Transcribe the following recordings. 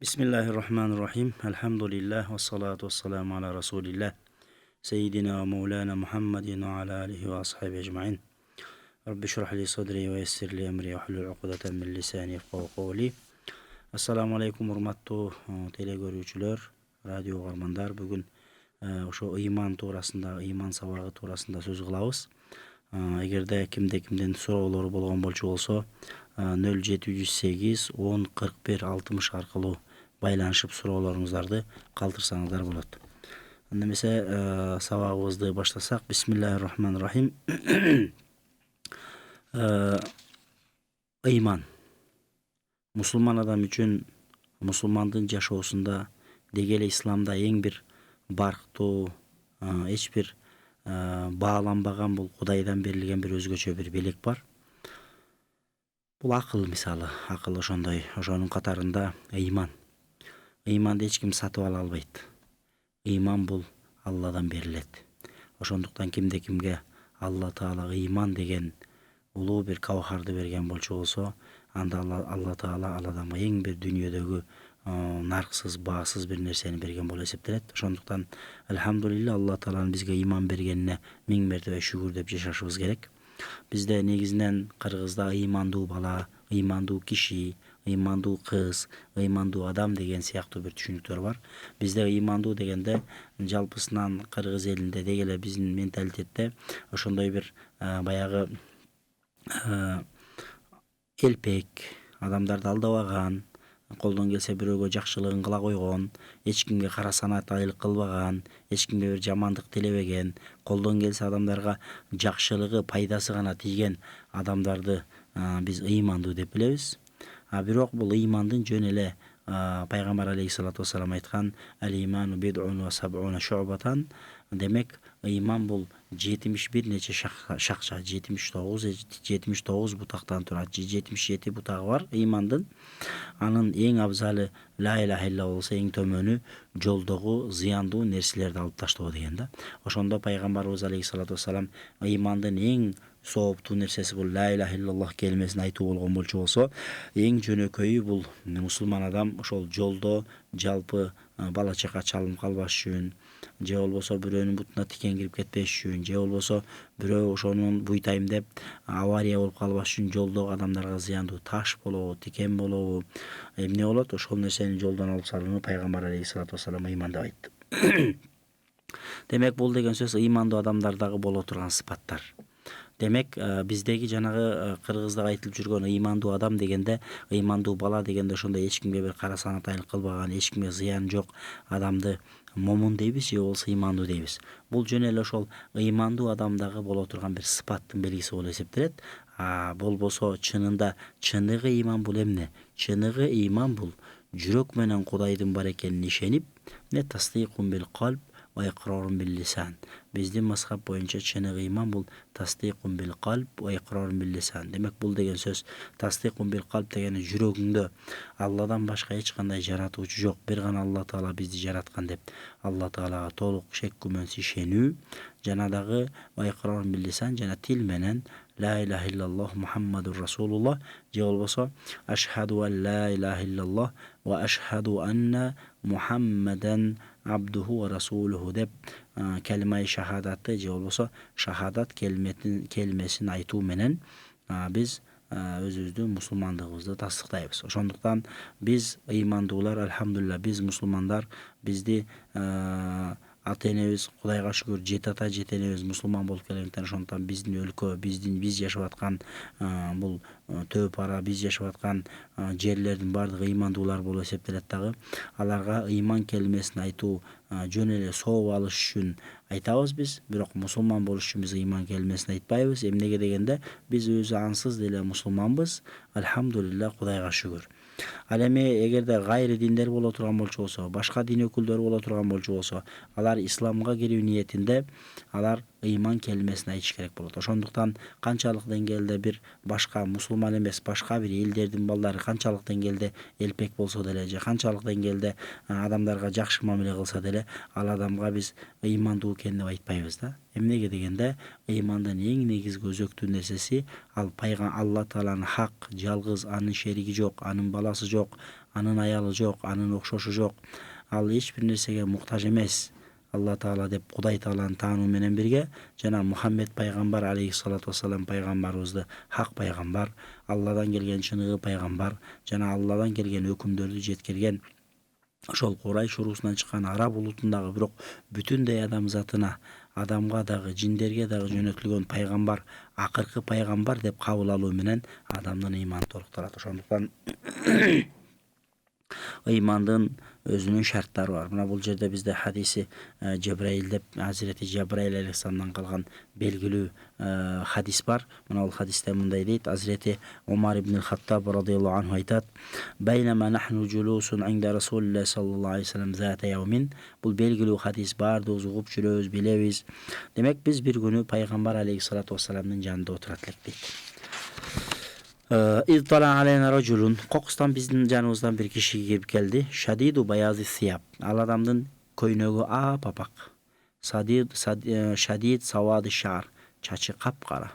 Bismillahirrahmanirrahim. Elhamdülillah ve salatu ve selamu ala Resulillah. Seyyidina ve Mevlana Muhammedin ve ala alihi ve ashabi ecmain. Rabbi şrah li sadri ve yessir li emri ve hlul uqdeten min lisani yefqahu qawli. Assalamu alaikum urmattu tele görүүчүлөр, radio ugarmanдар. Бүгүн ошо ыйман туурасында, ыйман сабагы туурасында сөз кылабыз. Эгерде кимден суроолору болгон болчу болсо 0708 10 41 60 аркылуу байланышып суроолоруңуздарды калтырсаңыздар болот. Немесе сабагыбызды баштасак. Бисмиллахиррахманиррахим. Ыйман мусулман адам үчүн, мусулмандын жашоосунда деги эле исламда эң бир барктуу, эч бир бааланбаган бул Кудайдан берилген бир өзгөчө бир белек бар. Бул акыл, мисалы, акыл ошондой, ошонун катарында ыйман. Ыйманды эч ким сатып ала албайт. Ыйман бул Алладан берилет. Ошондуктан кимге Алла Таала ыйман деген улуу бир кавахарды берген болчу болсо, анда Алла Таала ал адамга эң бир дүйнөдөгү нарксыз, баасыз бир нерсени берген болуп эсептелет. Ошондуктан элхамдулилла Алла Тааланын бизге ыйман бергенине миң мертебе шүгүр деп жашашыбыз керек. Бизде негизинен Кыргызда ыймандуу бала, ыймандуу киши, ыймандуу кыз, ыймандуу адам деген сыяктуу бир түшүнүктөр бар. Бизде ыймандуу дегенде жалпысынан Кыргыз элинде деги эле биздин менталитетте ошондой бир баягы элпек, адамдарды алдабаган, колдон келсе бирөөгө жакшылыгын кыла койгон, эч кимге кара санатайлык кылбаган, эч кимге бир жамандык тилебеген, колдон келсе адамдарга жакшылыгы, пайдасы гана тийген адамдарды биз ыймандуу деп билебиз. Бирок бул ыймандын жөн эле пайгамбар алейхиссалату вассалам айткан ал-иману бид'ун ва саб'уна шу'батан. Демек ыйман бул 71 нече шакча, 79 бутактан турат. 77 бутагы бар ыймандын. Анын эң абзалы ла иляха илля болсо, эң төмөнү жолдогу зыяндуу нерселерди алып таштоо деген да. Ошондо пайгамбарыбыз алейхиссалату вассалам ыймандын эң сооптуу нерсеси бул ла иляха иллаллах келмесин айтуу болгон болчу болсо, эң жөнөкөйү бул мусулман адам ошол жолдо жалпы бала чака чалынып калбаш үчүн, же болбосо бирөөнүн бутуна тикен кирип кетпеш үчүн, же болбосо бирөө ошонун буйтайм деп авария болуп калбаш үчүн жолдогу адамдарга зыяндуу таш болобу, тикен болобу, эмне болот, ошол нерсени жолдон алып салууну пайгамбар алейхиссалату вассалам ыйман деп айтты. Демек бул деген сөз ыймандуу адамдардагы боло турган сыпаттар. Демек биздеги жанагы Кыргызда айтылып жүргөн ыймандуу адам дегенде, ыймандуу бала дегенде ошондой эч кимге бир кара санатайлык кылбаган, эч кимге зыян жок адамды момун дейбиз, же болбосо ыймандуу дейбиз. Бул жөн эле ошол ыймандуу адамдагы боло турган бир сыпаттын белгиси болуп эсептелет. Болбосо чынында чыныгы ыйман бул эмне? Чыныгы ыйман бул жүрөк менен Кудайдын бар экенине ишенип, не тасдиқун бил калб ва иқрарун бил лисан. Биздин мазхаб боюнча чыныгы ыйман бул тасдиқун бил калб ва иқрарун бил лисан. Демек бул деген сөз тасдиқун бил калб дегени жүрөгүңдө Алладан башка эч кандай жаратуучу жок, бир гана Алла Таала бизди жараткан деп Алла Таалага толук шек күмөнсүз ишенүү, жана дагы ва иқрарун бил лисан, жана тил менен ла иляха иллаллах Мухаммадур Расулуллах, же болбосо ашхаду ан ла иляха иллаллах ва ашхаду анна Мухаммадан абдуху ва расулуху деп келмай шахадатты, же болбосо шахадат келмесин айтуу менен биз өзүбүздүн мусулмандыгыбызды тастыктайбыз. Ошондуктан биз ыймандуулар, элхамдулилла, биз мусулмандар, бизди ата-энебиз Кудайга шүгүр 7 ата 7 энебиз мусулман болуп келгенден, ошондуктан биздин өлкө, биз жашап аткан бул төө пара, биз жашап аткан жерлердин баардыгы ыймандуулар болуп эсептелет дагы. Аларга ыйман келмесин айтуу жөн эле сооп алыш үчүн айтабыз биз, бирок мусулман болуш үчүн биз ыйман келмесин айтпайбыз. Эмнеге дегенде, биз өзү ансыз деле мусулманбыз, элхамдулилла, Кудайга шүгүр. Ал эми эгерде гайры диндер боло турган болчу болсо, башка дин өкүлдөрү боло турган болчу болсо, алар исламга кирүү ниетинде алар ыйман келмесин айтыш керек болот. Ошондуктан канчалык деңгээлде бир башка мусулман эмес башка бир элдердин балдары канчалык деңгээлде элпек болсо деле, же канчалык деңгээлде адамдарга жакшы мамиле кылса деле, ал адамга биз ыймандуу экен деп айтпайбыз да. Эмнеге дегенде, ыймандын эң негизги өзөктүү нерсеси ал Алла Тааланын хак, жалгыз, анын шериги жок, анын баласы жок, анын аялы жок, анын окшошу жок, ал эч бир нерсеге муктаж эмес. Алла Таала деп Кудай Тааланы таануу менен бирге жана Мухаммед пайгамбар алейхиссалату вассалам пайгамбарыбызды хак пайгамбар, Алладан келген чыныгы пайгамбар жана Алладан келген өкүмдөрдү жеткирген ошол Курайш уруусунан чыккан араб улутундагы бирок бүтүндөй адамзатына, адамга дагы, жиндерге дагы жөнөтүлгөн пайгамбар, акыркы пайгамбар деп кабыл алуу менен адамдын ыйманы толукталат. Ошондуктан ыймандын өзүнүн шарттары бар. Мына бул жерде бизде хадиси Жебраил деп, Hazreti Жебраил алейхиссаламдан калган белгилүү хадис бар. Мына бул хадисте мындай дейт: Hazreti Умар ибн Хаттаб радыйаллаху анху айтат: "Байнама нахну жулусун инда Расулуллах саллаллаху алейхи вассалам зата яумин". Бул белгилүү хадис, баардыгыбыз угуп жүрөбүз, билебиз. Демек биз бир күнү пайгамбар алейхиссалату вассаламдын жанында отурат элек дейт. İzdala aleyna rajulun, Kokustан биздин жаныбыздан бир киши кирип келди. Шадиду баязи сияб. Ал адамдын көйнөгү апапак. Шадид савады шар. Чачы капкара.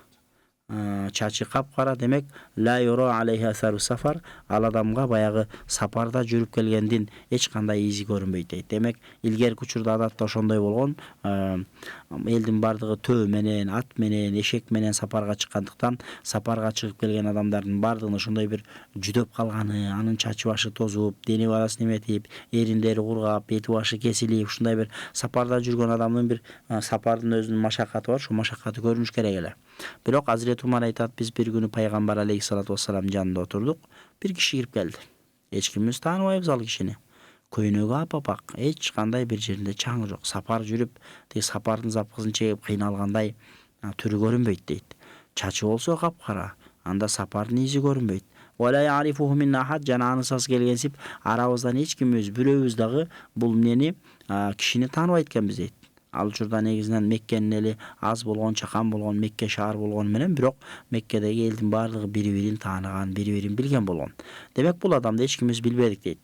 Чачы капкара демек ла юра алейхи асару сафар. Ал адамга баягы сапарда жүрүп келгендин эч кандай изи көрүнбөйт дейт. Демек илгерки учурда адатта ошондой болгон. Элдин бардыгы төө менен, ат менен, эшек менен сапарга чыккандыктан сапарга чыгып келген адамдардын бардыгына ошондой бир жүдөп калганы, анын чачы башы тозуп, дени барасы неметип, эриндери кургап, эти башы кесилип, ушундай бир сапарда жүргөн адамдын бир сапардын өзүнүн машакаты бар, ошол машакаты көрүнүш керек эле. Бирок Hazreti Umar айтат, биз бир күнү пайгамбар алейхиссалату вассалам жанында отурдук. Бир киши кирип келди. Эч кимибиз тааныбайбыз ал кишини. Көйнөгү апапак, эч кандай бир жеринде чаңы жок. Сапар жүрүп, сапардын запкысын чегип кыйналгандай түрү көрүнбөйт дейт. Чачы болсо капкара, анда сапардын изи көрүнбөйт. Вала ярифуху мин ахад, жана анысыз келгенсип арабыздан эч кимибиз бирөөбүз дагы бул эмнени кишини тааныбайт экенбиз дейт. Ал учурда негизинен Меккенин эли аз болгон, чакан болгон, Мекке шаар болгон менен бирок Меккедеги элдин баардыгы бири-бирин тааныган, бири-бирин билген болгон. Демек бул адамды эч кимибиз билбедик дейт.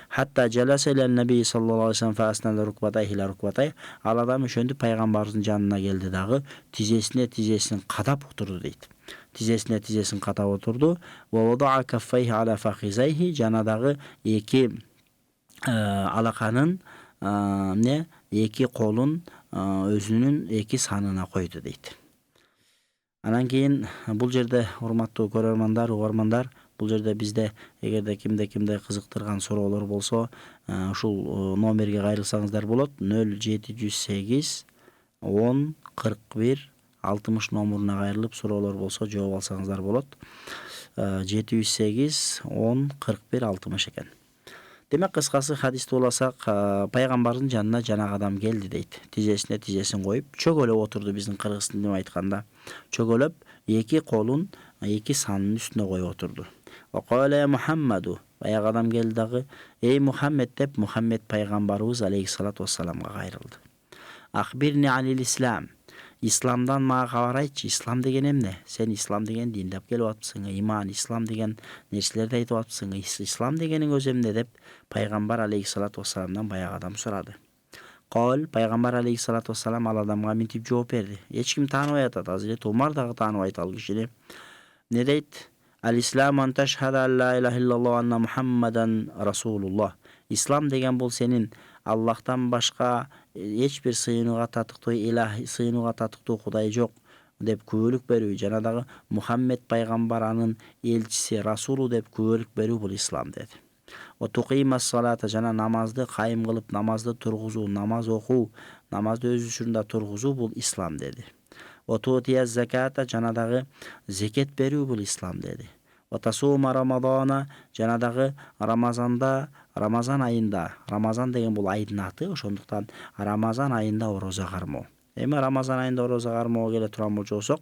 Hatta jalasa ila nabi sallallahu aleyhi ve sellem fa asnada rukbatayhi ila rukbatay. Ал адам ошентип пайгамбарыбыздын жанына келди дагы тизесине тизесин кадап отурду дейт. Тизесине тизесин кадап отурду. Ва вадаа каффайхи ала фахизайхи, жана дагы эки алаканын эки колун өзүнүн эки санына койду дейт. Анан кийин бул жерде урматтуу көрөрмандар, угармандар, бул жерде бизде эгерде кимде кызыктырган суроолор болсо, ушул номерге кайрылсаңыздар болот. 0708 10 41 60 номуруна кайрылып суроолор болсо жооп алсаңыздар болот. 708 10 41 60 экен. Демек кыскасы хадисти уласак, пайгамбардын жанына жанагы адам келди дейт. Тизесине тизесин коюп, чөгөлөп отурду, биздин кыргыз тилинде айтканда. Чөгөлөп, эки колун эки санынын үстүнө коюп отурду. Ва кала Мухаммаду, баягы адам келди дагы, эй Мухаммед деп Мухаммед пайгамбарыбыз алейхиссалату вассаламга кайрылды. Ахбирни алил ислам. Исламдан мага кабар айтчы, ислам деген эмне? Сен ислам деген динди алып келип атпсың, иман, ислам деген нерселерди айтып атпсың, ислам дегениң өзү эмне деп пайгамбар алейхиссалату вассаламдан баягы адам сурады. Кол, пайгамбар алейхиссалату вассалам ал адамга мынтип жооп берди. Эч ким тааныбай атат, Hazreti Умар дагы тааныбайт ал кишини. Не дейт? Ал-ислам ан ташхада ла иляха иллаллах анна Мухаммадан расулуллах. Ислам деген бул сенин Аллахтан башка эч бир сыйынууга татыктуу илах, сыйынууга татыктуу Кудай жок деп күбөлүк берүү, жана дагы Мухаммед пайгамбар анын элчиси, расулу деп күбөлүк берүү бул ислам деди. Ва туқимас салата, жана намазды кайым кылып, намазды тургузуу, намаз окуу, намазды өз учурунда тургузуу бул ислам деди. Ва туутия заката, жана дагы зекет берүү бул ислам деди. Ва тасума рамадана, жана дагы Рамазан айында, Рамазан деген бул айдын аты, ошондуктан Рамазан айында ороза кармоо. Эми Рамазан айында ороза кармоого келе турган болсок,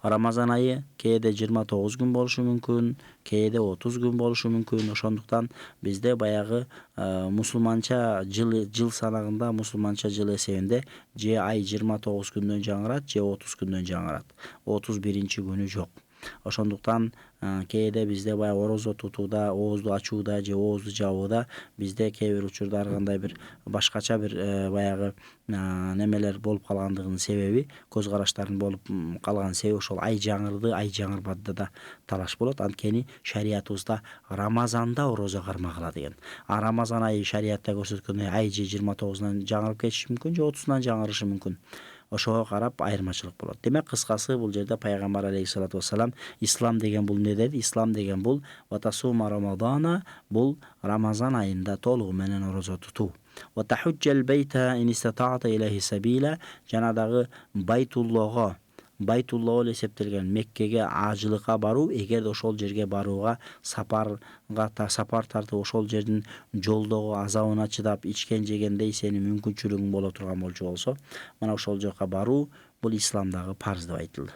Рамазан айы кээде 29 күн болушу мүмкүн, кээде 30 күн болушу мүмкүн. Ошондуктан бизде баягы мусулманча жыл санагында, мусулманча жыл эсебинде же ай 29 күндөн жаңырат, же 30 күндөн жаңырат. 31-күнү жок. Ошондуктан кээде бизде баягы орозо тутууда, оозду ачууда же оозду жабууда бизде кээ бир учурда ар кандай бир башкача бир баягы немелер болуп калгандыгынын себеби, көз караштардын болуп калган себеби ошол ай жаңырды, ай жаңырбады да талаш болот. Анткени шариятыбызда Рамазанда орозо кармагыла деген. Рамазан айы шариятта көрсөткөндөй ай же 29-унан жаңырып кетиши мүмкүн, же 30-унан жаңырышы мүмкүн. Ошого карап айырмачылык болот. Демек кыскасы бул жерде пайгамбар алейхиссалату вассалам ислам деген бул не деди? Ислам деген бул ватасума рамадана, бул Рамазан айында толугу менен орозо тутуу. Ватахуджал бейта ин истата'та илейхи сабила, жана дагы Байтуллого эле эсептелген Меккеге ажылыкка баруу, эгерде ошол жерге барууга сапар тартып ошол жердин жолдогу азабына чыдап ичкен жегендей сенин мүмкүнчүлүгүң боло турган болчу болсо, мына ошол жака баруу бул исламдагы парз деп айтылды.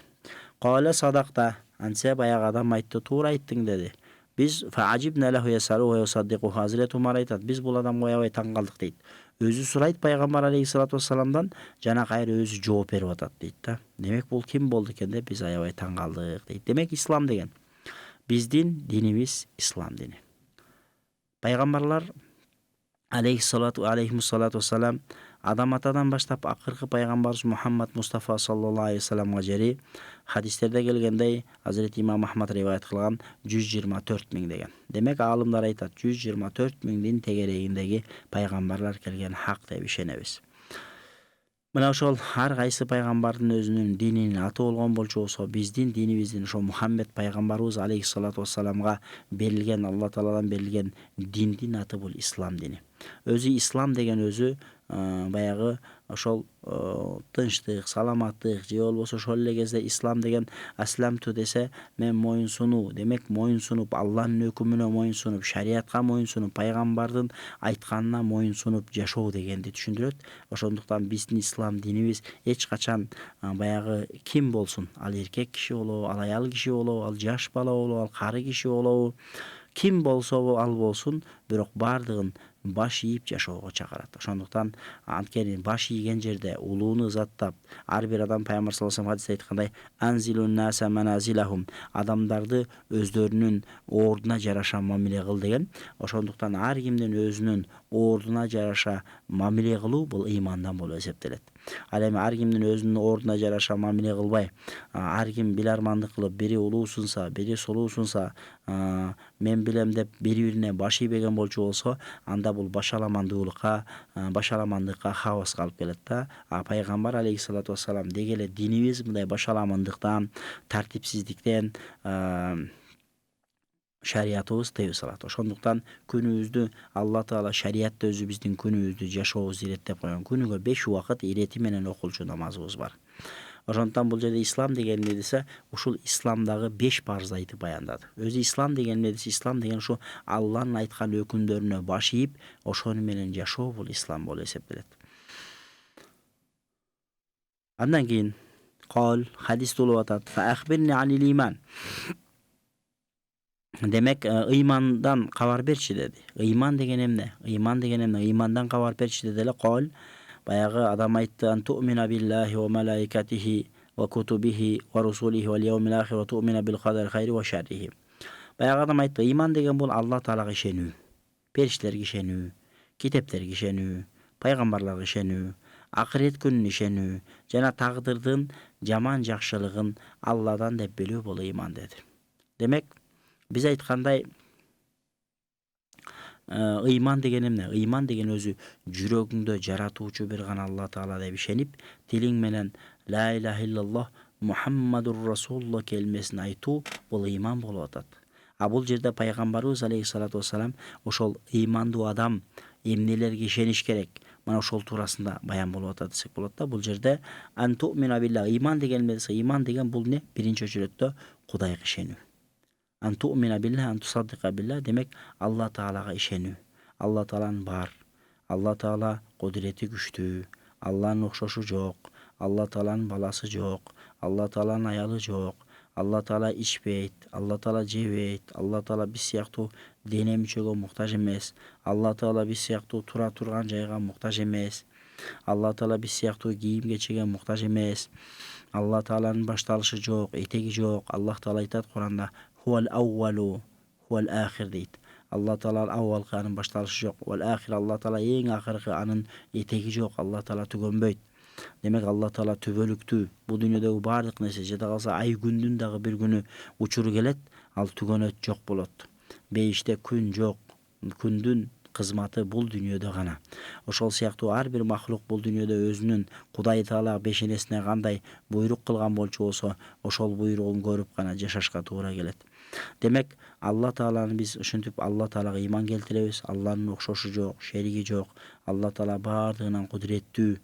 Кале садакта, ансе баягы адам айтты, туура айттың деди. Биз фаажибна лаху ясалу ва юсаддиқу, Хазрет Умар айтат, биз бул адамга аябай таң калдык дейт. Өзү сурайт пайгамбар алейхиссалату вассаламдан, жана кайра өзү жооп берип атат дейт да. Демек бул ким болду экен деп биз аябай таң калдык дейт. Демек ислам деген биздин динибиз ислам дини. Пайгамбарлар алейхиссалату вассалам Адам атадан баштап акыркы пайгамбарыбыз Мухаммад Мустафа саллаллаху алейхи вассаламга жери хадистерде келгендей Азирет имам Ахмад риваят кылган 124 миң деген. Демек алымдар айтат, 124 миңдин тегерегиндеги пайгамбарлар келген хак деп ишенебиз. Мына ошол ар кайсы пайгамбардын өзүнүн дининин аты болгон болчу болсо, биздин динибиздин ошо Мухаммед пайгамбарыбыз алейхиссалату вассаламга берилген, Алла Тааладан берилген диндин аты бул ислам дини. Өзү ислам деген өзү баягы ошол тынчтык, саламаттык же болбосо ошол эле кезде ислам деген асламту десе мен моюн сунуу, демек моюн сунуп, Алланын өкүмүнө моюн сунуп, шариятка моюн сунуп, пайгамбардын айтканына моюн сунуп жашоо дегенди түшүндүрөт. Ошондуктан биздин ислам динибиз эч качан баягы ким болсун, ал эркек киши болобу, ал аял киши болобу, ал жаш бала болобу, ал кары киши болобу, ким болсо ал болсун, бирок бардыгын баш ийип жашоого чакырат. Ошондуктан анткени баш ийген жерде улууну заттап, ар бир адам пайгамбар саллаллаху алейхи хадисте айткандай, анзилун наса маназилахум, адамдарды өздөрүнүн ордуна жараша мамиле кыл деген. Ошондуктан ар кимдин өзүнүн ордуна жараша мамиле кылуу бул ыймандан болуп эсептелет. Ал эми ар кимдин өзүнүн ордуна жараша мамиле кылбай, ар ким билармандык кылып, бири улуусунса, бири сулуусунса, мен билем деп бири-бирине баш ийбеген болчу болсо, анда бул башаламандыкка, хаваска алып келет да. Пайгамбар алейхиссалату вассалам деги эле динибиз мындай башаламандыктан, тартипсиздиктен шариятыбыз тыйып салат. Ошондуктан күнүбүздү Алла Таала шариятта өзү биздин күнүбүздү жашообузду иреттеп койгон. Күнүгө 5 убакыт ирети менен окулчу намазыбыз бар. Ошондуктан бул жерде ислам деген эмне десе, ушул исламдагы 5 парз айтып баяндады. Өзү ислам деген эмне десе, ислам деген ушу Алланын айткан өкүмдөрүнө баш ийип, ошону менен жашоо бул ислам болуп эсептелет. Андан кийин хадис болуп атат. Фа ахбирни анил иман. Демек ыймандан кабар берчи деди. Ыйман деген эмне? Ыймандан кабар берчи деди эле баягы адам айтты, антумина биллахи ва малаикатихи ва кутубихи ва русулихи вал яумил ахир ва тумина бил кадари хайри ва шаррихи. Баягы адам айтты, ыйман деген бул Алла Таалага ишенүү, периштелерге ишенүү, китептерге ишенүү, пайгамбарларга ишенүү, акырет күнүнө ишенүү, жана тагдырдын жаман жакшылыгын Алладан деп билүү бул ыйман деди. Демек биз айткандай ыйман деген эмне? Ыйман деген өзү жүрөгүңдө жаратуучу бир гана Алла Таала деп ишенип, тилиң менен ла илаха иллаллах Мухаммадур Расулуллах келмесин айтуу бул ыйман болуп атат. Бул жерде пайгамбарыбыз алейхиссалату вассалам ошол ыймандуу адам эмнелерге ишениш керек, мына ошол туурасында баян болуп атат десек болот да. Бул жерде антумина биллах, ыйман деген эмне десе, ыйман деген бул не? Биринчи очередде Кудайга ишенүү. Антумина биллах, антусаддика биллах, демек Алла Таалага ишенүү. Алла Тааланын бар, Алла Таала кудурети күчтүү, Алланын окшошу жок, Алла Тааланын баласы жок, Алла Тааланын аялы жок, Алла Таала ичпейт, Алла Таала жебейт, Алла Таала биз сыяктуу дене мүчөгө муктаж эмес, Алла Таала биз сыяктуу тура турган жайга муктаж эмес. Алла Таала биз сыяктуу кийим кечеге муктаж эмес. Алла Тааланын башталышы жок, этеги жок. Аллах Таала айтат Куранда: "Хуал аувалу хуал ахир" дейт. Алла Таала аввалкы, анын башталышы жок. Вал ахир, Алла Таала эң акыркы, анын этеги жок. Алла Таала түгөнбөйт. Демек Алла Таала түбөлүктүү. Бул дүйнөдөгү баардык нерсе, жада калса ай күндүн дагы бир күнү учуру келет, ал түгөнөт, жок болот. Бейиште күн жок. Күндүн кызматы бул дүйнөдө гана. Ошол сыяктуу ар бир махлук бул дүйнөдө өзүнүн Кудай Таала бешенесине кандай буйрук кылган болчу болсо, ошол буйругун көрүп гана жашашка туура келет. Демек Алла Тааланы биз ушинтип Алла Таалага ыйман келтиребиз. Алланын окшошу жок, шериги жок. Алла Таала баардыгынан кудуреттүү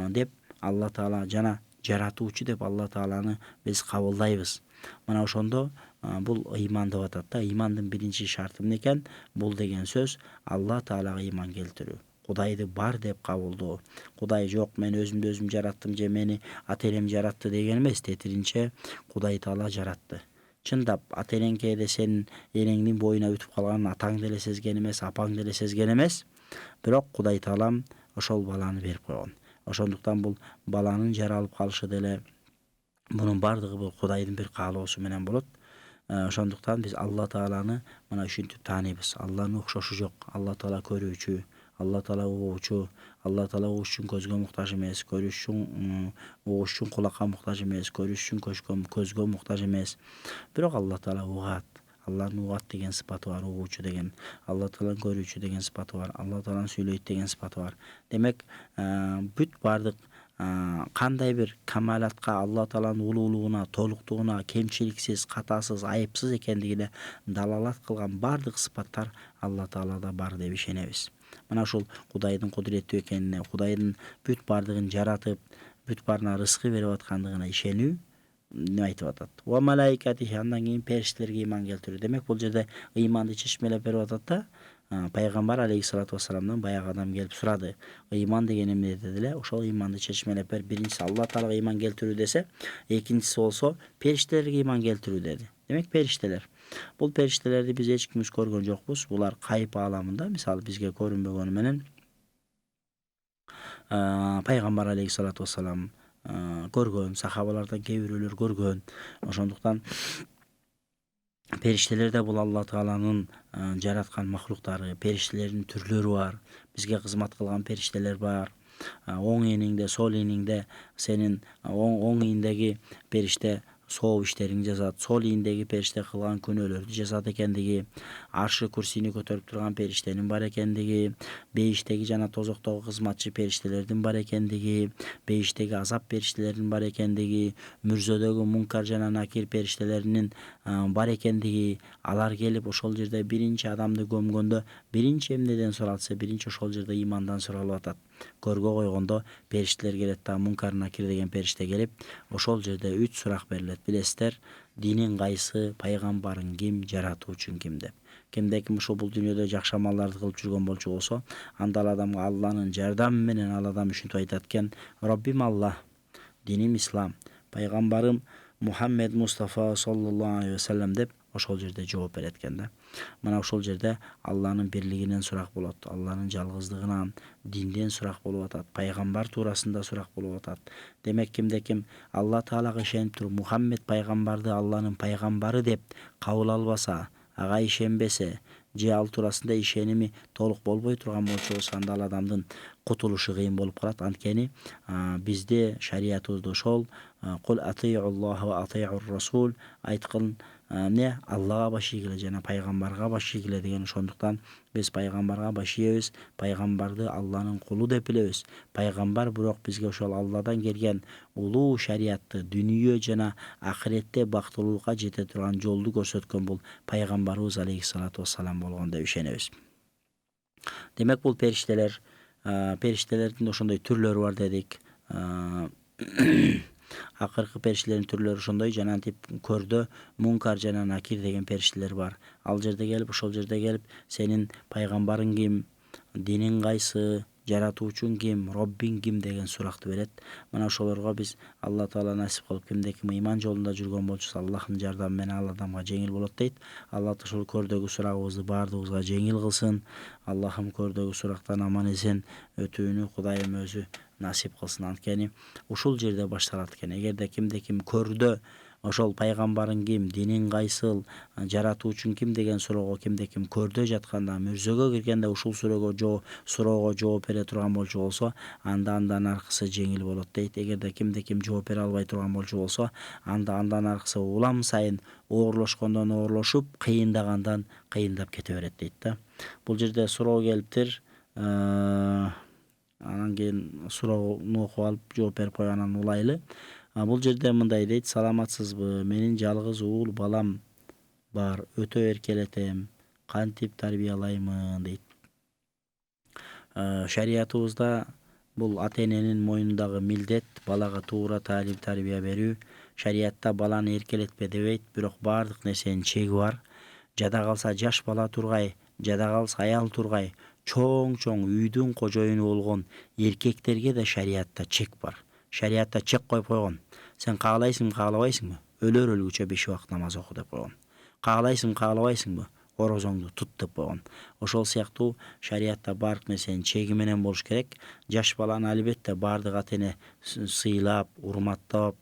деп Алла Таала жана жаратуучу деп Алла Тааланы биз кабылдайбыз. Мына ошондо бул ыйман деп атат да. Ыймандын биринчи шарты эмне экен? Бул деген сөз Алла Таалага ыйман келтирүү. Кудайды бар деп кабылдоо. Кудай жок, мен өзүмдү өзүм жараттым же мени ата-энем жаратты деген эмес. Тетиринче Кудай Таала жаратты. Чындап, ата-энең кээде сенин энеңдин боюна өтүп калган атаң деле сезген эмес, апаң деле сезген эмес. Бирок Кудай Таалам ошол баланы берип койгон. Ошондуктан бул баланын жаралып калышы деле мунун бардыгы бул Кудайдын бир каалоосу менен болот. Ошондуктан биз Алла Тааланы мына ушинтип тааныйбыз. Алланын окшошу жок. Алла Таала көрүүчү, Алла Таала угуучу, Алла Таала угуш үчүн көзгө муктаж эмес, көрүш үчүн угуш үчүн кулакка муктаж эмес, көрүш үчүн көзгө муктаж эмес. Бирок Алла Таала угат. Алланын угат деген сыпаты бар, угуучу деген. Алла Тааланын көрүүчү деген сыпаты бар. Алла Тааланын сүйлөйт деген сыпаты бар. Демек бүт бардык кандай бир камалатка, Алла Тааланын улуулугуна, толуктугуна, кемчиликсиз, катасыз, айыпсыз экендигине далалат кылган бардык сыпаттар Алла Таалада бар деп ишенебиз. Мына ушул Кудайдын кудуреттүү экенине, Кудайдын бүт бардыгын жаратып, бүт баарына рызкы берип аткандыгына ишенүү не айтып атат? Ва малаикатихи, андан кийин периштелерге ыйман келтирүү. Демек бул жерде ыйманды чечмелеп берип атат да. Пайгамбар алейхиссалату вассаламдан баягы адам келип сурады. Ыйман деген эмне деди эле. Ошол ыйманды чечмелеп бер. Биринчиси Алла Таалага ыйман келтирүү десе, экинчиси болсо периштелерге ыйман келтирүү деди. Демек периштелер. Бул периштелерди биз эч кимибиз көргөн жокпуз. Булар кайып ааламында, мисалы бизге көрүнбөгөнү менен Пайгамбар алейхиссалату вассалам көргөн, сахабалардан кээ бирөөлөр көргөн. Ошондуктан периштелер да бул Алла Тааланын жараткан махлуктары. Периштелердин түрлөрү бар. Бизге кызмат кылган периштелер бар. Оң ээниңде, сол ээниңде сенин оң ийиндеги периште сооп иштериңди жазат, сол ийиндеги периште кылган күнөөлөрдү жазат экендиги, аршы курсийни көтөрүп турган периштенин бар экендиги, бейиштеги жана тозоктогу кызматчы периштелердин бар экендиги, бейиштеги азап периштелердин бар экендиги, мүрзөдөгү мункар жана накир периштелеринин бар экендиги, алар келип ошол жерде биринчи адамды көмгөндө биринчи эмнеден суралса, биринчи ошол жерде ыймандан суралып атат. Көргө койгондо периштелер келет да, мункар накир деген периште келип, ошол жерде 3 сурак берилет. Билесиздер, диниң кайсы, пайгамбарың ким, жаратуучуң ким деп. Кимде-ким ушул бул дүйнөдө жакшы амалдарды кылып жүргөн болчу болсо, анда ал адамга Алланын жардамы менен ал адам ушинтип айтат экен: Роббим Алла, диним ислам, пайгамбарым Мухаммед Мустафа саллаллаху алейхи вассалам деп ошол жерде жооп берет экен да. Мына ошол жерде Алланын бирлигинен сурак болот, Алланын жалгыздыгынан, динден сурак болуп атат, пайгамбар туурасында сурак болуп атат. Демек кимде-ким Алла Таалага ишенип туруп, Мухаммед пайгамбарды Алланын пайгамбары деп кабыл албаса, ага ишенбесе, же ал туурасында ишеними толук болбой турган болчу болсо, анда ал адамдын кутулушу кыйын болуп калат. Анткени бизде шариятыбызда ошол кул атиюллаха ва атиюр расул, айткын эмне, Аллага баш ийгиле жана пайгамбарга баш ийгиле деген. Ошондуктан биз пайгамбарга баш ийебиз, пайгамбарды Алланын кулу деп билебиз. Пайгамбар бирок бизге ошол Алладан келген улуу шариятты дүнүйө жана акыретте бактылуулукка жете турган жолду көрсөткөн бул пайгамбарыбыз алейхиссалату вассалам болгон деп ишенебиз. Демек бул периштелер, периштелердин ошондой түрлөрү бар дедик. Акыркы периштелердин түрлөрү ошондой, жана антип көрдө мункар жана накир деген периштелер бар. Ал жерде келип, ошол жерде келип, сенин пайгамбарың ким, диниң кайсы, жаратуучуң ким, Роббиң ким деген суракты берет. Мына ошолорго биз Алла Таала насип кылып кимде-ким ыйман жолунда жүргөн болчусу Аллахтын жардамы менен ал адамга жеңил болот дейт. Алла ошол көрдөгү сурагыбызды баардыгыбызга жеңил кылсын. Аллахым көрдөгү сурактан аман эсен өтүүнү Кудайым өзү насип кылсын. Анткени ушул жерде башталат экен. Эгерде кимде-ким көрдө ошол пайгамбарың ким, диниң кайсыл, жаратуучуң ким деген суроого кимде-ким көрдө жатканда, мүрзөгө киргенде ушул суроого жооп бере турган болчу болсо, анда андан аркысы жеңил болот дейт. Эгерде кимде-ким жооп бере албай турган болчу болсо, анда андан аркысы улам сайын оорлошкондон оорлошуп, кыйындагандан кыйындап кете берет дейт да. Бул жерде суроо келиптир. Анан кийин суроону окуп алып жооп берип койгондан улайлы. Бул жерде мындай дейт: саламатсызбы? Менин жалгыз уул балам бар. Өтө эркелетем. Кантип тарбиялаймын дейт. Шариятыбызда бул ата-эненин мойнундагы милдет балага туура таалим тарбия берүү. Шариятта баланы эркелетпе дебейт, бирок бардык нерсенин чеги бар. Жада калса жаш бала тургай, жада калса аял тургай, чоң үйдүн кожоюну болгон эркектерге да шариятта чек бар. Шариятта чек коюп койгон. Сен каалайсыңбы, каалабайсыңбы? Өлөр өлгүчө 5 убакыт намаз оку деп койгон. Каалайсыңбы, каалабайсыңбы? Орозоңду тут деп койгон. Ошол сыяктуу шариятта бардык нерсенин чеги менен болуш керек. Жаш баланы албетте бардык ата-эне сыйлап, урматтап,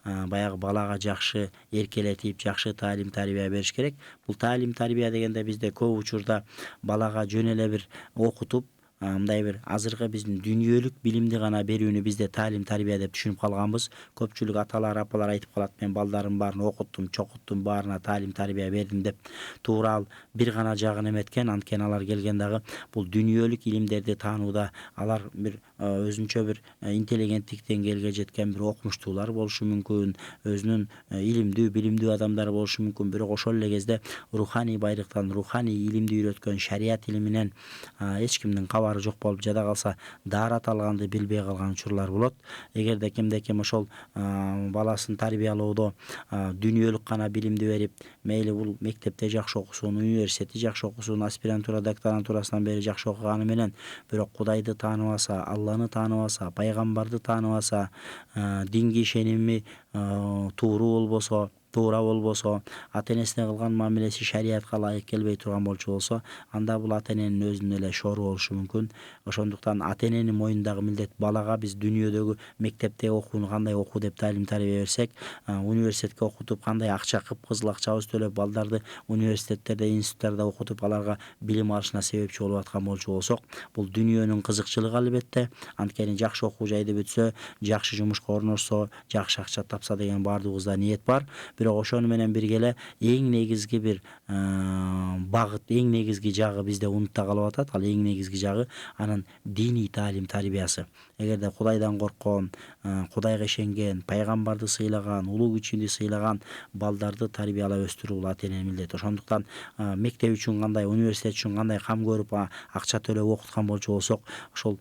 баягы балага жакшы эркелетип, жакшы таалим тарбия бериш керек. Бул таалим тарбия дегенде бизде көп учурда балага жөн эле бир окутуп, мындай бир азыркы биздин дүйнөлүк билимди гана берүүнү бизде таалим тарбия деп түшүнүп калганбыз. Көпчүлүк аталар, апалар айтып калат: мен балдарым баарын окуттум, чокуттум, баарына таалим тарбия бердим деп. Туура ал бир гана жагын эметкен. Анткени алар келген дагы бул дүйнөлүк илимдерди таанууда алар бир өзүнчө бир интеллигенттик деңгээлге жеткен бир окумуштуулар болушу мүмкүн, өзүнүн илимдүү, билимдүү адамдар болушу мүмкүн. Бирок ошол эле кезде руханий байлыктан, руханий илимди үйрөткөн шарият илиминен эч кимдин кабары жок болуп, жада калса даарат алганды билбей калган учурлар болот. Эгерде кимде-ким ошол баласын тарбиялоодо дүйнөлүк гана билимди берип, мейли бул мектепте жакшы окусун, университетти жакшы окусун, аспирантура, докторантурасынан бери жакшы окуганы менен, бирок Кудайды тааныбаса, Алланы тааныбаса, пайгамбарды тааныбаса, динге ишеними тууруу болбосо, туура болбосо, ата-энесине кылган мамилеси шариятка ылайык келбей турган болчу болсо, анда бул ата-эненин өзүнүн эле шору болушу мүмкүн. Ошондуктан ата-эненин мойнундагы милдет балага биз дүйнөдөгү мектепте окууну кандай окуу деп таалим тарбия берсек, университетке окутуп, кандай акча, кыпкызыл акчабыз төлөп балдарды университеттерде, институттарда окутуп, аларга билим алышына себепчи болуп аткан болчу болсок, бул дүйнөнүн кызыкчылыгы албетте. Анткени жакшы окуу жайды бүтсө, жакшы жумушка орношсо, жакшы акча тапса деген баардыгыбызда ниет бар. Бирок ошону менен бирге эле эң негизги бир багыт, эң негизги жагы бизде унутта калып атат. Ал эң негизги жагы анын диний таалим тарбиясы. Эгерде Кудайдан корккон, Кудайга ишенген, пайгамбарды сыйлаган, улуу кичүүнү сыйлаган балдарды тарбиялап өстүрүү бул ата-эненин милдети. Ошондуктан мектеп үчүн кандай, университет үчүн кандай кам көрүп акча төлөп окуткан болчу болсок, ошол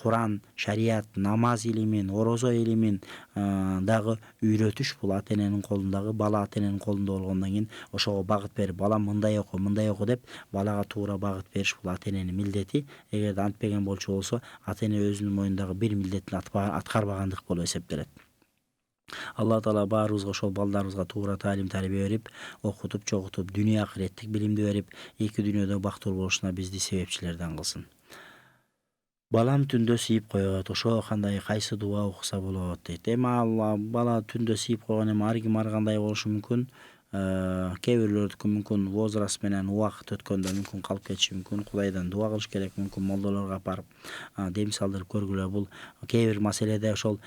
Куран, шарият, намаз илимин, орозо илимин дагы үйрөтүш бул ата-эненин колундагы, бала ата-эненин колунда болгондон кийин ошого багыт берип, балам мындай оку деп балага туура багыт бериш бул ата-эненин милдети. Эгерде антпеген болчу болсо, ата-эне өзүнүн мойнундагы бир милдетин аткарбагандык болуп эсептелет. Алла Таала баарыбызга ошол балдарыбызга туура таалим тарбия берип, окутуп, чогутуп, дүйнө акыреттик билимди берип, эки дүйнөдө бактылуу болушуна бизди себепчилерден кылсын. Балам түндө сийип коет, ошо кандай, кайсы дуа окуса болот дейт. Эми ал бала түндө сийип койгон, эми ар ким ар кандай болушу мүмкүн. Кээ бирлөрдүкү мүмкүн возраст менен убакыт өткөндө мүмкүн калып кетиши мүмкүн. Кудайдан дуа кылыш керек, мүмкүн молдолорго апарып дем салдырып көргүлө. Бул кээ бир маселеде ошол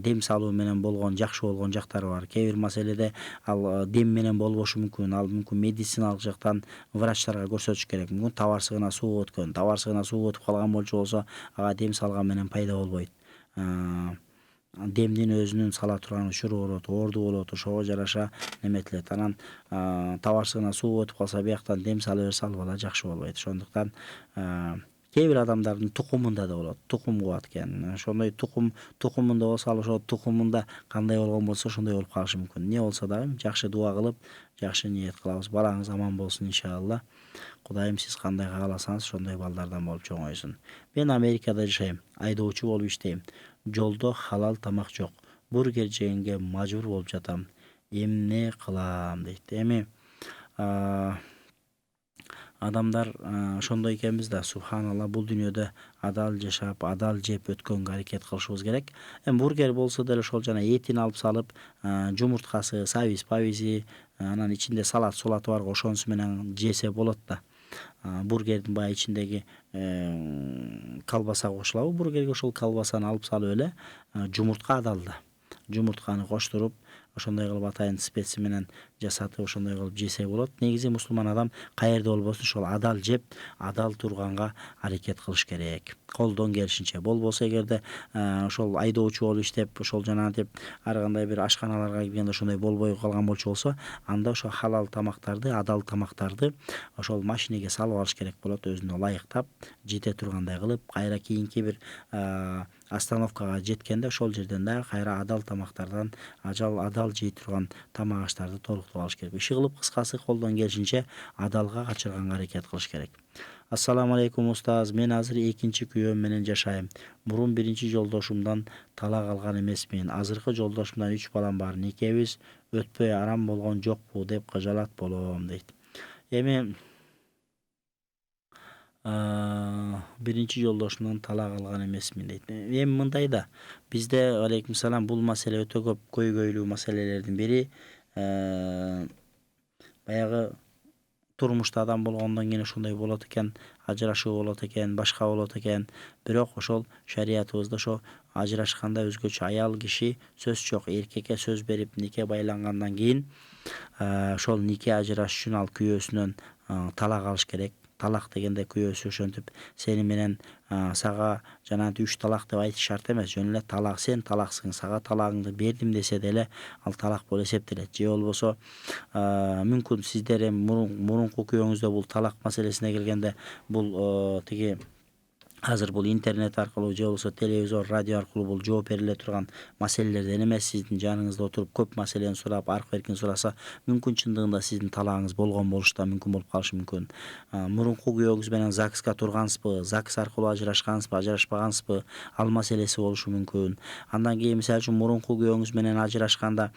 дем салуу менен болгон, жакшы болгон жактары бар. Кээ бир маселеде ал дем менен болбошу мүмкүн. Ал мүмкүн медициналык жактан врачтарга көрсөтүш керек. Мүмкүн табарсыгына суу өткөн, табарсыгына суу өтүп калган болчу болсо, ага дем салган менен пайда болбойт. Демдин өзүнүн сала турган учуру болот, оорду болот, ошого жараша неметилет. Анан табарсыгына суу өтүп калса, бияктан дем сала берсе, ал бала жакшы болбойт. Ошондуктан Kээ бир адамдардын тукумунда да болот. Тукум кубат экен. Ошондой тукумунда болсо ал ошо тукумунда кандай болгон болсо ошондой болуп калышы мүмкүн. Не болсо дагы жакшы дуа кылып, жакшы ниет кылабыз. Балаңыз аман болсун иншалла. Кудайым сиз кандай кааласаңыз ошондой балдардан болуп чоңойсун. Мен Америкада жашайм. Айдоочу болуп иштейм. Жолдо халал тамак жок. Бургер жегенге мажбур болуп жатам. Эмне кылам дейт. Эми адамдар ошондой экенбиз да, субханалла, бул дүйнөдө адал жашап, адал жеп өткөнгө аракет кылышыбыз керек. Эми бургер болсо деле ошол жана этин алып салып, жумурткасы, сабиз, пабизи, анан ичинде салаты бар, ошонусу менен жесе болот да. Бургердин баягы ичиндеги колбаса кошулабы бургерге, ошол колбасаны алып салып эле жумуртка адал да. Жумуртканы коштуруп, ошондой кылып атайын специя менен жасатып, ошондой кылып жесе болот. Негизи мусулман адам каерде болбосун ошол адал жеп, адал турганга аракет кылыш керек. Колдон келишинче. Болбосо эгерде ошол айдоочу болуп иштеп, ошол жанагынтип ар кандай бир ашканаларга киргенде ошондой болбой калган болчу болсо, анда ошо халал тамактарды, адал тамактарды ошол машинеге салып алыш керек болот, өзүнө ылайыктап, жете тургандай кылып, кайра кийинки бир остановкага жеткенде ошол жерден дагы кайра адал тамактардан, адал жей турган тамак аштарды толуктуп алыш керек. Иши кылып, кыскасы, колдон келишинче адалга качырганга аракет кылыш керек. Ассаламу алейкум устаз, мен азыр экинчи күйөөм менен жашайм. Мурун биринчи жолдошумдан талак алган эмесмин. Азыркы жолдошумдан 3 балам бар. Никебиз өтпөй арам болгон жокпу деп кыжалат болом дейт. Эми биринчи жолдошумдан талак алган эмесмин дейт. Эми мындай да, бизде, алейкум салам, бул маселе өтө көп көйгөйлүү маселелердин бири. Баягы турмушта адам болгондон кийин ошондой болот экен, ажырашуу болот экен, башка болот экен. Бирок ошол шариятыбызда ошо ажырашканда өзгөчө аял киши сөз жок, эркекке сөз берип нике байлангандан кийин ошол нике ажырашыш үчүн ал күйөөсүнөн талак алыш керек. Талак дегенде күйөөсү ошентип сени менен сага жанагынтип 3 талак деп айтыш шарт эмес. Жөн эле талак, сен талаксың, сага талагыңды бердим десе деле ал талак болуп эсептелет. Же болбосо мүмкүн сиздер эми мурунку күйөөңүздө бул талак маселесине келгенде бул тиги азыр бул интернет аркылуу же болбосо телевизор, радио аркылуу бул жооп бериле турган маселелерден эмес, сиздин жаныңызда отуруп көп маселени сурап, аркы эркин сураса, мүмкүн чындыгында сиздин талагыңыз болгон болушу да мүмкүн болуп калышы мүмкүн. Мурунку күйөөңүз менен ЗАГСка тургансызбы, ЗАГС аркылуу ажырашкансызбы, ажырашпагансызбы, ал маселеси болушу мүмкүн. Андан кийин мисалы үчүн мурунку күйөөңүз менен ажырашканда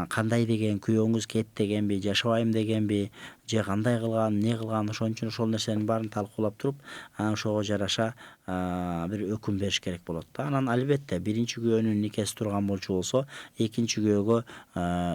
кандай деген, күйөөңүз кет дегенби, жашабайм дегенби, же кандай кылган, эмне кылган, ошон үчүн ошол нерсенин баарын талкуулап туруп, ошого жараша бир өкүм бериш керек болот да. Анан албетте биринчи күйөөнүн никеси турган болчу болсо, экинчи күйөөгө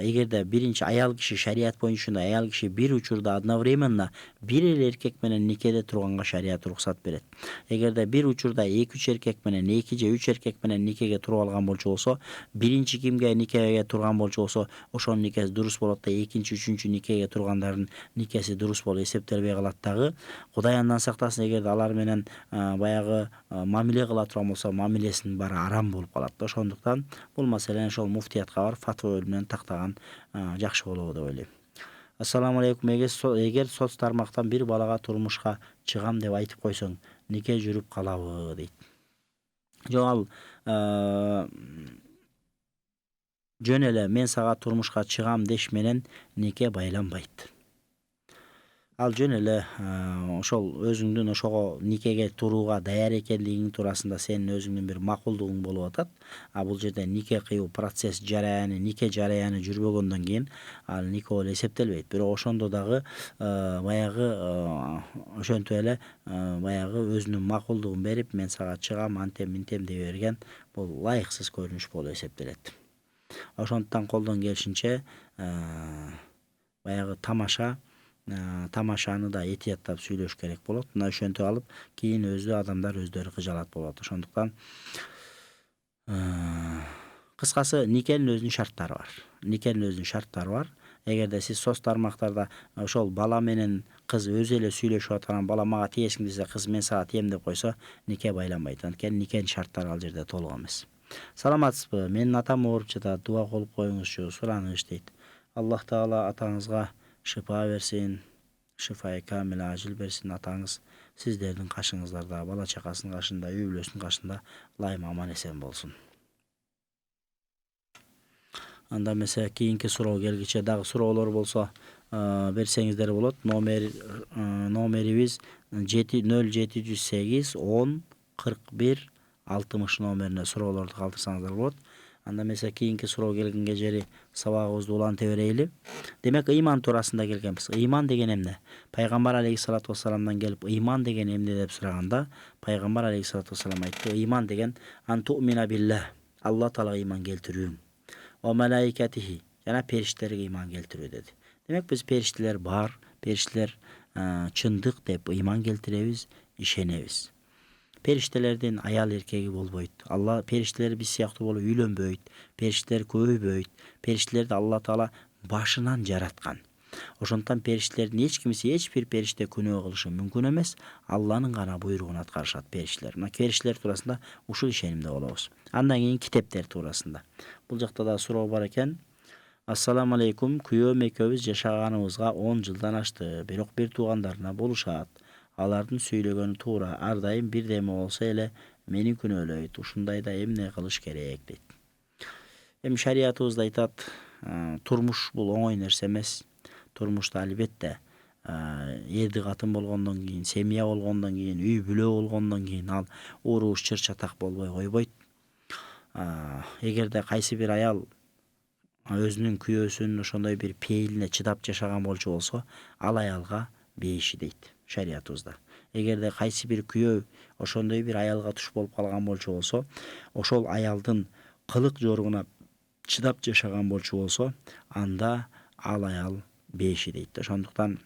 эгерде биринчи аял киши, шарият боюнча аял киши бир учурда одновременно бир эле эркек менен никеде турганга шарият уруксат берет. Эгерде бир учурда 2-3 эркек менен, 2 же 3 эркек менен никеге туруп алган болчу болсо, биринчи кимге никеге турган болчу болсо, ошонун никеси дурус болот да, экинчи, үчүнчү никеге тургандардын никеси дурус болуп эсептелбей калат дагы. Кудай андан сактасын, эгерде алар менен баягы мамиле кыла турган болсо, мамилесинин баары арам болуп калат да. Ошондуктан бул маселени ошол муфтиятка барып фатва бөлүмүнөн тактаган жакшы болобу деп ойлойм. Ассаламу алейкум. Эгер соц тармактан бир балага турмушка чыгам деп айтып койсоң, нике жүрүп калабы дейт. Жок, ал жөн эле мен сага турмушка чыгам деш менен нике байланбайт. Ал жөн эле ошол өзүңдүн ошого никеге турууга даяр экендигиң туурасында сенин өзүңдүн бир макулдугуң болуп атат. Бул жерде нике кыюу процесс жараяны, нике жараяны жүрбөгөндөн кийин ал нике болуп эсептелбейт. Бирок ошондо дагы баягы ошентип эле баягы өзүнүн макулдугун берип, мен сага чыгам, антем минтем дей берген, бул ылайыксыз көрүнүш болуп эсептелет. Ошондуктан колдон келишинче баягы тамашаны да этияттап сүйлөш керек болот. Мына ошентип алып, кийин адамдар өздөрү кыжалат болот. Ошондуктан кыскасы, никенин өзүнүн шарттары бар. Эгерде сиз соц тармактарда ошол бала менен кыз өзү эле сүйлөшүп аткан, бала мага тиесиң десе, кыз мен сага тием деп койсо, нике байланбайт. Анткени никенин шарттары ал жерде толук эмес. Саламатсызбы? Менин атам ооруп жатат. Дуа кылып коюңузчу, сураныч дейт. Аллах таала атаңызга шифа берсин, шифаи камил ажил берсин. Атаңыз сиздердин кашыңыздарда, бала чакасынын кашында, үй бүлөсүнүн кашында ылайым аман эсен болсун. Анда эмесе кийинки суроо келгиче дагы суроолор болсо берсеңиздер болот. Номерибиз 0708 10 41 60 номерине суроолорду калтырсаңыздар болот. Анда эмесе кийинки суроо келгенге жери сабагыбызды уланта берели. Демек ыйман туурасында келгенбиз. Ыйман деген эмне? Пайгамбар алейхиссалату вассаламдан келип ыйман деген эмне деп сураганда, пайгамбар алейхиссалату вассалам айтты: ыйман деген анту'мина биллах, Алла таалага ыйман келтирүү. О малайкатихи, жана периштелерге ыйман келтирүү деди. Демек биз периштелер бар, периштелер чындык деп ыйман келтиребиз, ишенебиз. Периштелердин аял эркеги болбойт. Алла периштелер биз сыяктуу болуп үйлөнбөйт. Периштелер көбөйбөйт. Периштелерди Алла таала башынан жараткан. Ошондон периштелердин эч кимиси, эч бир периште күнөө кылышы мүмкүн эмес. Алланын гана буйругун аткарышат периштелер. Мына периштелер туурасында ушул ишенимде болобуз. Андан кийин китептер туурасында. Бул жакта да суроо бар экен. Ассаламу алейкум. Күйөөм экөөбүз жашаганыбызга 10 жылдан ашты. Бирок бир туугандарына болушат. Алардын сүйлөгөнү туура. Ар дайым бирдеме болсо эле мени күнөөлөйт. Ушундайда эмне кылыш керек дейт. Эми шариятыбызда айтат, турмуш бул оңой нерсе эмес. Турмушта албетте эрди катын болгондон кийин, семья болгондон кийин, үй бүлө болгондон кийин ал уруш чыр-чатак болбой койбойт. Эгерде кайсы бир аял өзүнүн күйөөсүнүн ошондой бир пейилине чыдап жашаган болчу болсо, ал аялга бейиши дейт шариятыбызда. Эгерде кайсы бир күйөө ошондой бир аялга туш болуп калган болчу болсо, ошол аялдын кылык жоругуна чыдап жашаган болчу болсо, анда ал аял бейиши дейт. Ошондуктан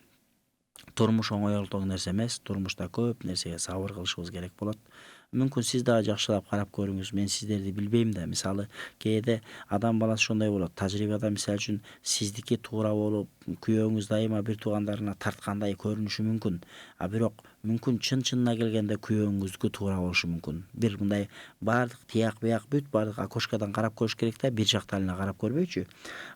турмуш оңойлуктуу нерсе эмес. Турмушта көп нерсеге сабыр кылышыбыз керек болот. Мүмкүн сиз дагы жакшылап карап көрүңүз. Мен сиздерди билбейм да. Мисалы, кээде адам баласы ошондой болот. Тажрыйбада мисалы үчүн сиздики туура болуп, күйөөңүз дайыма бир туугандарына тарткандай көрүнүшү мүмкүн. Бирок мүмкүн чын-чынына келгенде күйөөңүздүкү туура болушу мүмкүн. Бир мындай баардык тияк бияк бүт баардык окошкадан карап көрүш керек да, бир жактан эле карап көрбөйчү.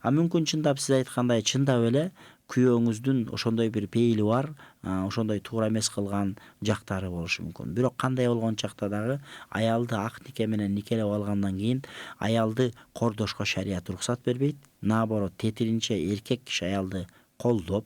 Мүмкүн чындап сиз айткандай чындап эле күйөөңүздүн ошондой бир пейили бар, ошондой туура эмес кылган жактары болушу мүмкүн. Бирок кандай болгон чакта дагы аялды ак нике менен никелеп алгандан кийин аялды кордошко шарият уруксат бербейт. Наоборот, тетиринче эркек киши аялды колдоп,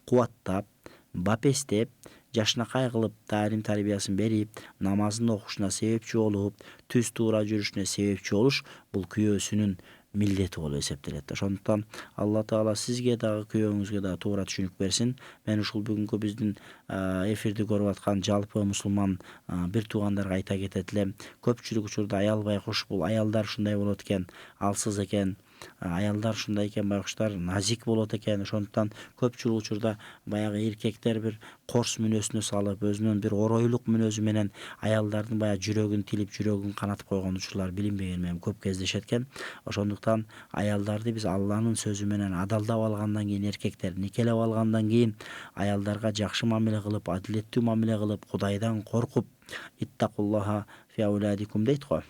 кубаттап, бапестеп, жашынакай кылып таалим тарбиясын берип, намазын окушуна себепчи болуп, түз туура жүрүшүнө себепчи болуш бул күйөөсүнүн милдети болуп эсептелет. Ошондуктан Алла таала сизге дагы күйөөңүзгө дагы туура түшүнүк берсин. Мен ушул бүгүнкү биздин эфирди көрүп аткан жалпы мусулман бир туугандарга айта кетет элем. Көпчүлүк учурда аял байкуш бул аялдар ушундай болот экен, алсыз экен. Аялдар ушундай экен, байкуштар назик болот экен. Ошондуктан көпчүлүк учурда баягы эркектер бир корс мүнөзүнө салып, өзүнүн бир оройлук мүнөзү менен аялдардын баягы жүрөгүн тилип, жүрөгүн канатып койгон учурлар билинбеген менен көп кездешет экен. Ошондуктан аялдарды биз Алланын сөзү менен адалдап алгандан кийин, эркектер никелеп алгандан кийин аялдарга жакшы мамиле кылып, адилеттүү мамиле кылып, Кудайдан коркуп, иттакуллаха фи ауладикум дейт го.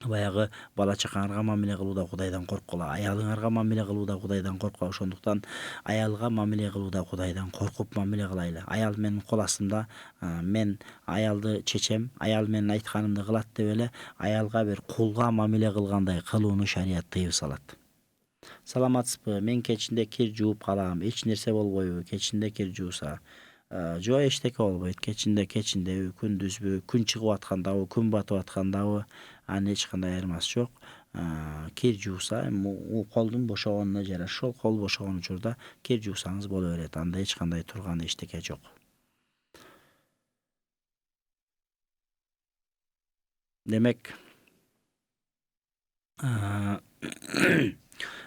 Баягы бала чакаңарга мамиле кылууда Кудайдан корккула, аялыңарга мамиле кылууда Кудайдан корккула. Ошондуктан аялга мамиле кылууда Кудайдан коркуп мамиле кылайлы. Аял менин кол астымда, мен аялды чечем, аял менин айтканымды кылат деп эле аялга бир кулга мамиле кылгандай кылууну шарият тыйып салат. Саламатсызбы? Мен кечинде кир жууп калам. Эч нерсе болбойбу? Кечинде кир жууса? Жок, эчтеке болбойт. Кечиндеби, күндүзбү, күн чыгып аткандабы, күн батып аткандабы, анын эч кандай айырмасы жок. Кир жууса, колдун бошогонуна жараша, ошол кол бошогон учурда кир жуусаңыз боло берет. Анда эч кандай турган эчтеке жок. Демек,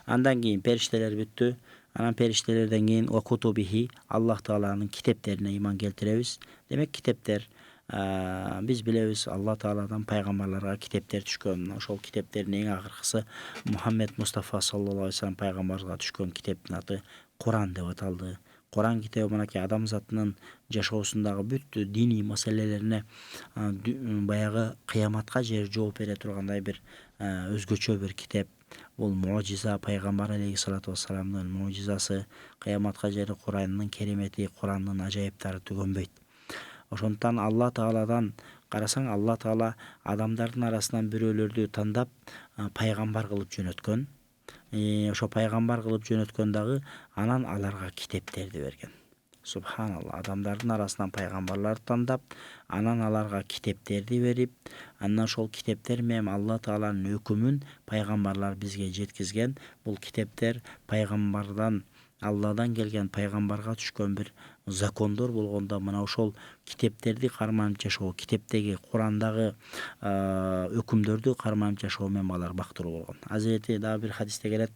андан кийин периштелер бүттү. Анан периштелерден кийин окутубихи, Аллах тааланын китептерине ыйман келтиребиз. Демек китептер, биз билебиз, Алла тааладан пайгамбарларга китептер түшкөн. Ошол китептердин эң акыркысы Мухаммед Мустафа саллаллаху алейхи вассалам пайгамбарга түшкөн китептин аты Куран деп аталды. Куран китеби мынакей адамзатынын жашоосундагы бүт диний маселелерине баягы кыяматка чейин жооп бере тургандай бир өзгөчө бир китеп. Бул мужиза, пайгамбар алейхиссалату вассаламдын мужизасы, кыяматка чейин Куранның керемети, Курандын ажайыптары түгөнбөйт. Ошондуктан Алла Тааладан карасаң, Алла Таала адамдардын арасынан бирөөлөрдү тандап пайгамбар кылып жөнөткөн. Ошо пайгамбар кылып жөнөткөн дагы анан аларга китептерди берген. Субханалла, адамдардын арасынан пайгамбарларды тандап, анан аларга китептерди берип, андан ошол китептер менен Алла Тааланын өкүмүн пайгамбарлар бизге жеткизген. Бул китептер пайгамбардан, Алладан келген пайгамбарга түшкөн бир закондор болгондо, мына ошол китептерди карманып жашоо, китептеги Курандагы өкүмдөрдү карманып жашоо менен алар бактылуу болгон. Азирети дагы бир хадисте келет.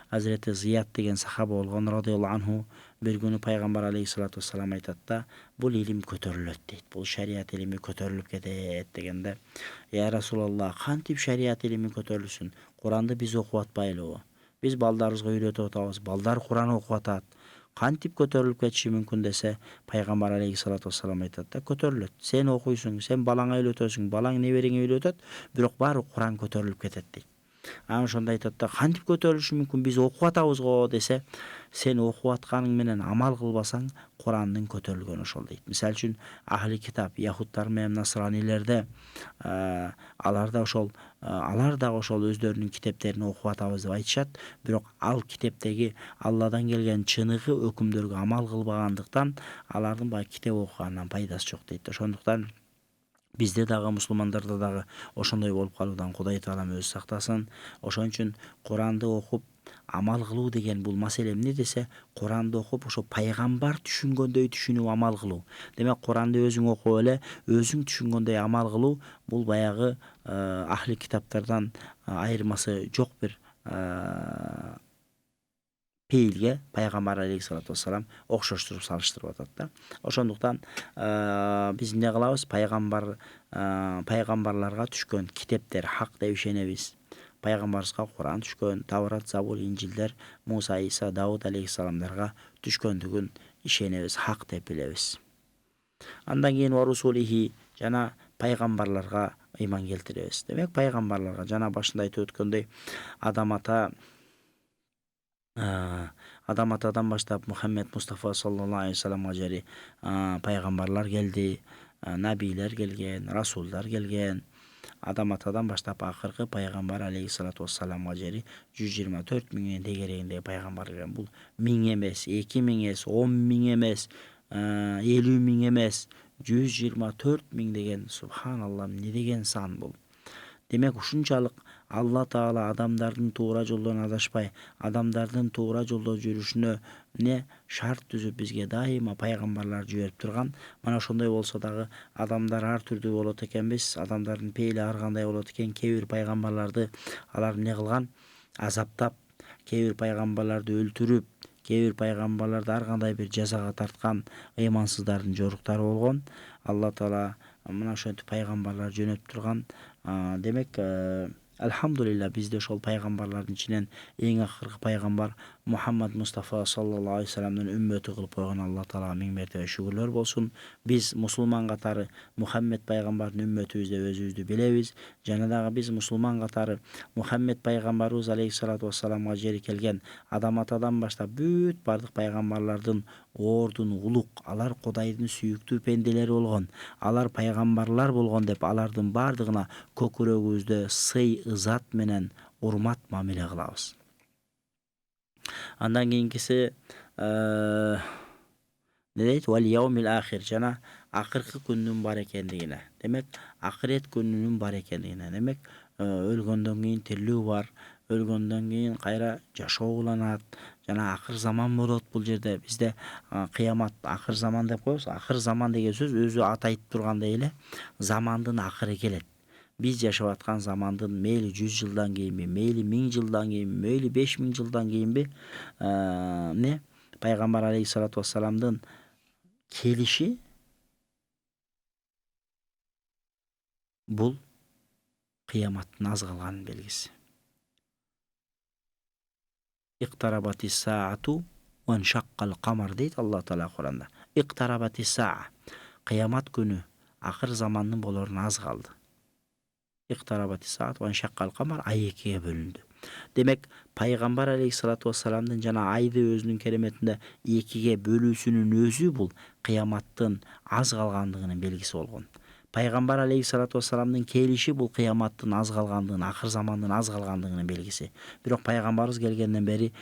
Азирети Зият деген сахаба болгон, радиаллаху анху, бир күнү пайгамбар алейхиссалату вассалам айтат да, бул илим көтөрүлөт дейт. Бул шарият илими көтөрүлүп кетет дегенде, я Расулалла, кантип шарият илими көтөрүлсүн? Куранды биз окуп атпайлыбы? Биз балдарыбызга үйрөтүп атабыз, балдар Куран окуп атат. Кантип көтөрүлүп кетиши мүмкүн десе, пайгамбар алейхиссалату вассалам айтат да, көтөрүлөт. Сен окуйсуң, сен балаңа үйлөтөсүң, балаң небереңе үйлөтөт, бирок баары Куран көтөрүлүп кетет дейт. Анан ошондо айтат да, кантип көтөрүлүшү мүмкүн, биз окуп атабыз го десе, сен окуп атканың менен амал кылбасаң, Курандын көтөрүлгөнү ошол дейт. Мисалы үчүн ахли китап, яхудтар менен насранилерде алар дагы ошол өздөрүнүн китептерин окуп атабыз деп айтышат, бирок ал китептеги Алладан келген чыныгы өкүмдөргө амал кылбагандыктан алардын баягы китеп окуганынан пайдасы жок дейт. Ошондуктан бизде дагы, мусулмандарда дагы ошондой болуп калуудан Кудай Таалам өзү сактасын. Ошон үчүн Куранды окуп амал кылуу деген бул маселе эмне десе, Куранды окуп ошо пайгамбар түшүнгөндөй түшүнүп амал кылуу. Демек Куранды өзүң окуп эле өзүң түшүнгөндөй амал кылуу, бул баягы ахли китаптардан айырмасы жок бир пейилге пайгамбар алейхиссалату вассалам окшоштуруп салыштырып атат да. Ошондуктан биз эмне кылабыз? Пайгамбарларга түшкөн китептер хак деп ишенебиз. Пайгамбарыбызга Куран түшкөн, Таврат, Забур, Инжилдер, Муса, Иса, Дауд алейхиссаламдарга түшкөндүгүн ишенебиз, хак деп билебиз. Андан кийин варусулихи, жана пайгамбарларга ыйман келтиребиз. Демек пайгамбарларга жана башында айтып өткөндөй, адам атадан баштап Мухаммед Мустафа саллаллаху алейхи вассаламга жери пайгамбарлар келди, набийлер келген, расулдар келген. Адам атадан баштап акыркы пайгамбар алейхиссалату вассаламга жери 124 миңден тегерегинде пайгамбар келген. Бул 1000 эмес, 2000 эмес, 10 000 эмес, 50 000 эмес, 124 000 деген, субханалла, эмне деген сан бул? Демек ушунчалык Алла Таала адамдардын туура жолдон адашпай, адамдардын туура жолдо жүрүшүнө шарт түзүп бизге дайыма пайгамбарлар жиберип турган. Мана ошондой болсо дагы адамдар ар түрдүү болот экенбиз, адамдардын пейили ар кандай болот экен. Кээ бир пайгамбарларды алар эмне кылган? Азаптап, кээ бир пайгамбарларды өлтүрүп, кээ бир пайгамбарларды ар кандай бир жазага тарткан ыймансыздардын жоруктары болгон. Алла Таала мына ошентип пайгамбарлар жөнөтүп турган. Демек Алхамдулилла, бизде ошол пайгамбарлардын ичинен эң акыркы пайгамбар Мухаммад Мустафа саллаллаху алейхи вассаламдын үммөтү кылып койгон Алла Таалага миң мертебе шүгүрлөр болсун. Биз мусулман катары Мухаммед пайгамбардын үммөтүбүз деп өзүбүздү билебиз. Жана дагы биз мусулман катары Мухаммед пайгамбарыбыз алейхиссалату вассаламга жери келген адам атадан баштап бүт бардык пайгамбарлардын ордун улук, алар Кудайдын сүйүктүү пенделери болгон, алар пайгамбарлар болгон деп алардын бардыгына көкүрөгүбүздө сый, ызат менен урмат мамиле кылабыз. Андан кийинкиси не дейт? Вал яумил ахир, жана акыркы күндүн бар экендигине. Демек акырет күнүнүн бар экендигине. Демек өлгөндөн кийин тирилүү бар, өлгөндөн кийин кайра жашоо уланат, жана акыр заман болот. Бул жерде бизде кыямат, акыр заман деп коебуз. Акыр заман деген сөз өзү аты айтып тургандай эле замандын акыры келет. Биз жашап аткан замандын мейли 100 жылдан кийинби, мейли 1000 жылдан кийинби, мейли 5000 жылдан кийинби пайгамбар алейхиссалату вассаламдын келиши бул кыяматтын аз калганын белгиси. Иктарабати саату ва шаккал камар дейт Алла Таала Куранда. Иктарабати саа, кыямат күнү, акыр замандын болорун аз калды. Иктарабати саат ва шаккал камар, ай экиге бөлүндү. Демек пайгамбар алейхиссалату вассаламдын жана айды өзүнүн кереметинде экиге бөлүүсүнүн өзү бул кыяматтын аз калгандыгынын белгиси болгон. Пайгамбар алейхиссалату вассаламдын келиши бул кыяматтын аз калгандыгын, акыр замандын аз калгандыгынын белгиси. Бирок пайгамбарыбыз келгенден бери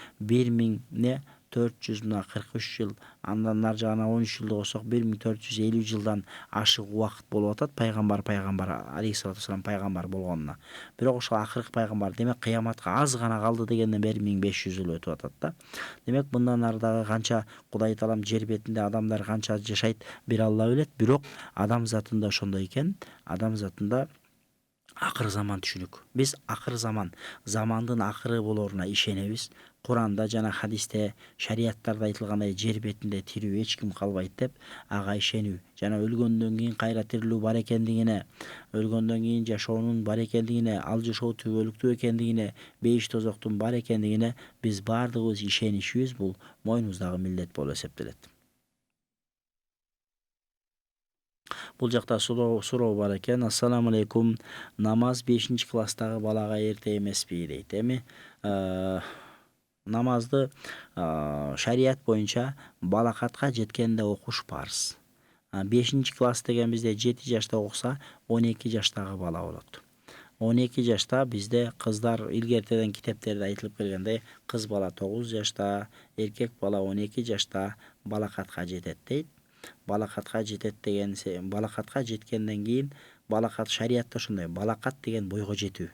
1443 жыл, андан нар жагына 13 жылды койсок 1450 жылдан ашык убакыт болуп атат пайгамбар алейхиссалату вассалам пайгамбар болгонуна. Бирок ошол акыркы пайгамбар, демек кыяматка аз гана калды дегенден бери 1500 жыл өтүп атат да. Демек мындан ардагы канча Кудай таалам жер бетинде адамдар канча жашайт бир Алла билет, бирок адам затында ошондой экен, адам затында акыр заман түшүнүк. Биз акыр замандын акыры болоруна ишенебиз. Куранда жана хадисте, шарияттарда айтылгандай жер бетинде тирүү эч ким калбайт деп ага ишенүү жана өлгөндөн кийин кайра тирилүү бар экендигине, өлгөндөн кийин жашоонун бар экендигине, ал жашоо түбөлүктүү экендигине, бейиш тозоктун бар экендигине биз баардыгыбыз ишенишибиз бул мойнубуздагы милдет болуп эсептелет. Бул жакта суроо бар экен. Ассаламу алейкум. Намаз 5-класстагы балага эрте эмеспи дейт. Эми намазды шарият боюнча балакатка жеткенде окуш парыз. 5-класс деген бизде 7 жашта окуса 12 жаштагы бала болот. 12 жашта бизде кыздар илгертеден китептерде айтылып келгендей кыз бала 9 жашта, эркек бала 12 жашта балакатка жетет дейт. Балакатка жетет деген балакатка жеткенден кийин балакат шариятта ошондой. Балакат деген бойго жетүү.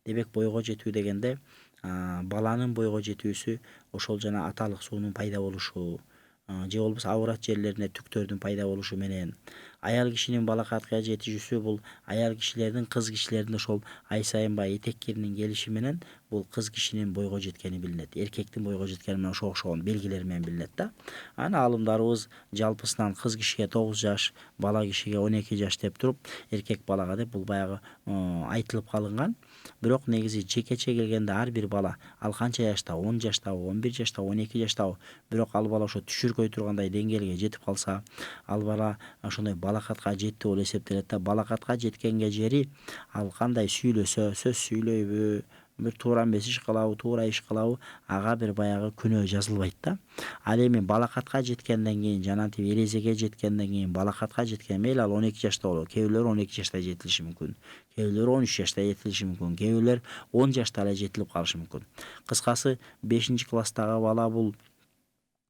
Демек бойго жетүү дегенде баланын бойго жетүүсү ошол жана аталык суунун пайда болушу, же болбосо аврат жерлерине түктөрдүн пайда болушу менен аял кишинин балакатка жетишүүсү бул аял кишилердин кыз кишилердин ошол ай сайын баягы этек киринин келиши менен бул кыз кишинин бойго жеткени билинет. Эркектин бойго жеткени менен окшогон белгилер менен билинет да. Аны алымдарыбыз жалпысынан кыз кишиге 9 жаш, бала кишиге 12 жаш деп туруп, эркек балага деп бул баягы айтылып калынган. Бирок негизи жекече келгенде ар бир бала ал канча жашта, 10 жаштабы, 11 жашта, 12 жаштабы, бирок ал бала ошо түшүркөй тургандай деңгээлге жетип калса, ал бала ошондой балакатка жетти болуп эсептелет да. Балакатка жеткенге жери ал кандай сүйлөсө, сөз сүйлөйбү, бир туура эмес иш кылабы, туура иш кылабы, ага бир баягы күнөө жазылбайт да. Ал эми балакатка жеткенден кийин, жанагы эрезеге жеткенден кийин, балакатка жеткен мейли ал 12 жашта болобу, кээ бирлер 12 жашта жетилиши мүмкүн, кээ бирлер 13 жашта жетилиши мүмкүн, кээ бирлер 10 жашта эле жетилип калышы мүмкүн. Кыскасы 5-класстагы бала бул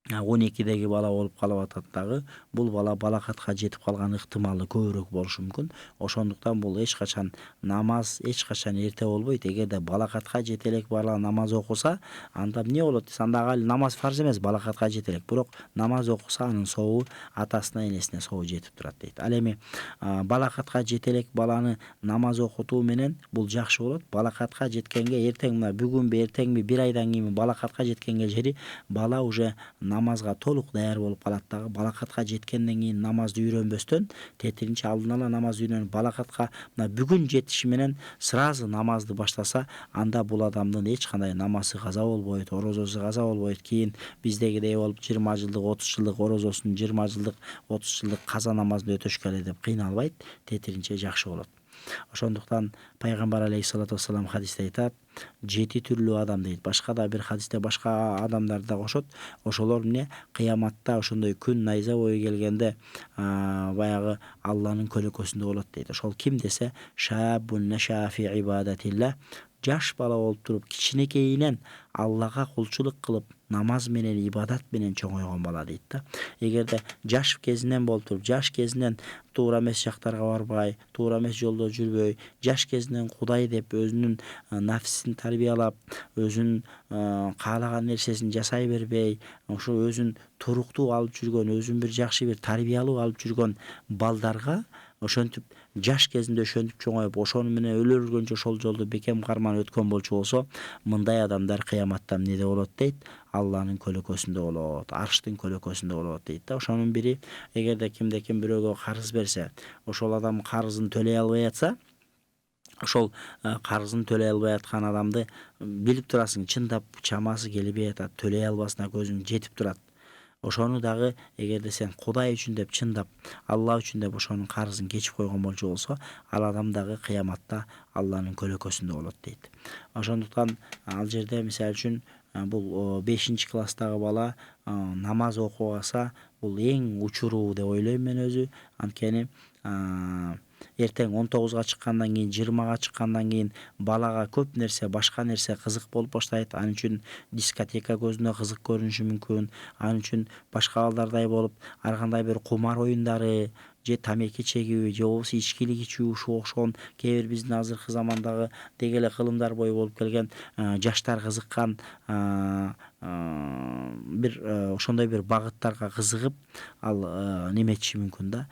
12деги бала болуп калып атат дагы, бул бала балакатка жетип калган ыктымалы көбүрөөк болушу мүмкүн. Ошондуктан бул эч качан намаз эч качан эрте болбойт. Эгерде балакатка жете элек бала намаз окуса, анда эмне болот десе, анда ага намаз фарз эмес, балакатка жете элек. Бирок намаз окуса анын сообу атасына, энесине сообу жетип турат дейт. Ал эми балакатка жете элек баланы намаз окутуу менен бул жакшы болот. Балакатка жеткенге эртең мына бүгүнбү, эртеңби, бир айдан кийинби балакатка жеткенге жери бала уже намазга толук даяр болуп калат дагы. Балакатка жеткенден кийин намазды үйрөнбөстөн тетиринче алдын ала намазды үйрөнүп балакатка мына бүгүн жетиши менен сразу намазды баштаса, анда бул адамдын эч кандай намазы каза болбойт, орозосу каза болбойт. Кийин биздегидей болуп 20 жылдык, 30 жылдык орозосун 20 жылдык, 30 жылдык каза намазын өтөшкө эле деп кыйналбайт, тетиринче жакшы болот. Ошондуктан пайгамбар алейхиссалату вассалам хадисте айтат, 7 түрлүү адам дейт. Башка да бир хадисте башка адамдарды да кошот. Ошолор эмне? Кыяматта ошондой күн найза бою келгенде баягы Алланын көлөкөсүндө болот дейт. Ошол ким десе, шаббун наша фи ибадатилла, жаш бала болуп туруп кичинекейинен Аллага кулчулук кылып, намаз менен, ибадат менен чоңойгон бала дейт да. Эгерде жаш кезинен болуп туруп, жаш кезинен туура эмес жактарга барбай, туура эмес жолдо жүрбөй, жаш кезинен Кудай деп өзүнүн нафсин тарбиялап, өзүнүн каалаган нерсесин жасай бербей, ошо өзүн туруктуу алып жүргөн, өзүн бир жакшы бир тарбиялуу алып жүргөн балдарга ошентип жаш кезинде ошентип чоңоюп, ошону менен өлө өлгөнчө ошол жолду бекем карман өткөн болчу болсо, мындай адамдар кыяматта эмнеде болот дейт? Алланын көлөкөсүндө болот, арштын көлөкөсүндө болот дейт да. Ошонун бири, эгерде кимде ким бирөөгө карыз берсе, ошол адам карызын төлөй албай атса, ошол карызын төлөй албай аткан адамды билип турасың, чындап чамасы келбей атат, төлөй албасына көзүң жетип турат. ошону дагы эгерде сен Кудай үчүн деп чындап, Алла үчүн деп ошонун карызын кечип койгон болчу болсо, ал адам дагы кыяматта Алланын көлөкөсүндө болот дейт. Ошондуктан ал жерде мисалы үчүн бул 5-класстагы бала намаз окуп алса, бул эң учуру деп ойлойм мен өзү. Анткени эртең 19-га чыккандан кийин, 20-га чыккандан кийин балага көп нерсе, башка нерсе кызык болуп баштайт. Ал үчүн дискотека көзүнө кызык көрүнүшү мүмкүн. Ал үчүн башка балдардай болуп, ар кандай бир кумар оюндары, же тамеки чегүү, же болбосо ичкилик ичүү, ушуга окшогон кээ бир биздин азыркы замандагы деги эле кылымдар бою болуп келген жаштар кызыккан бир ошондой бир багыттарга кызыгып, ал неметиши мүмкүн да,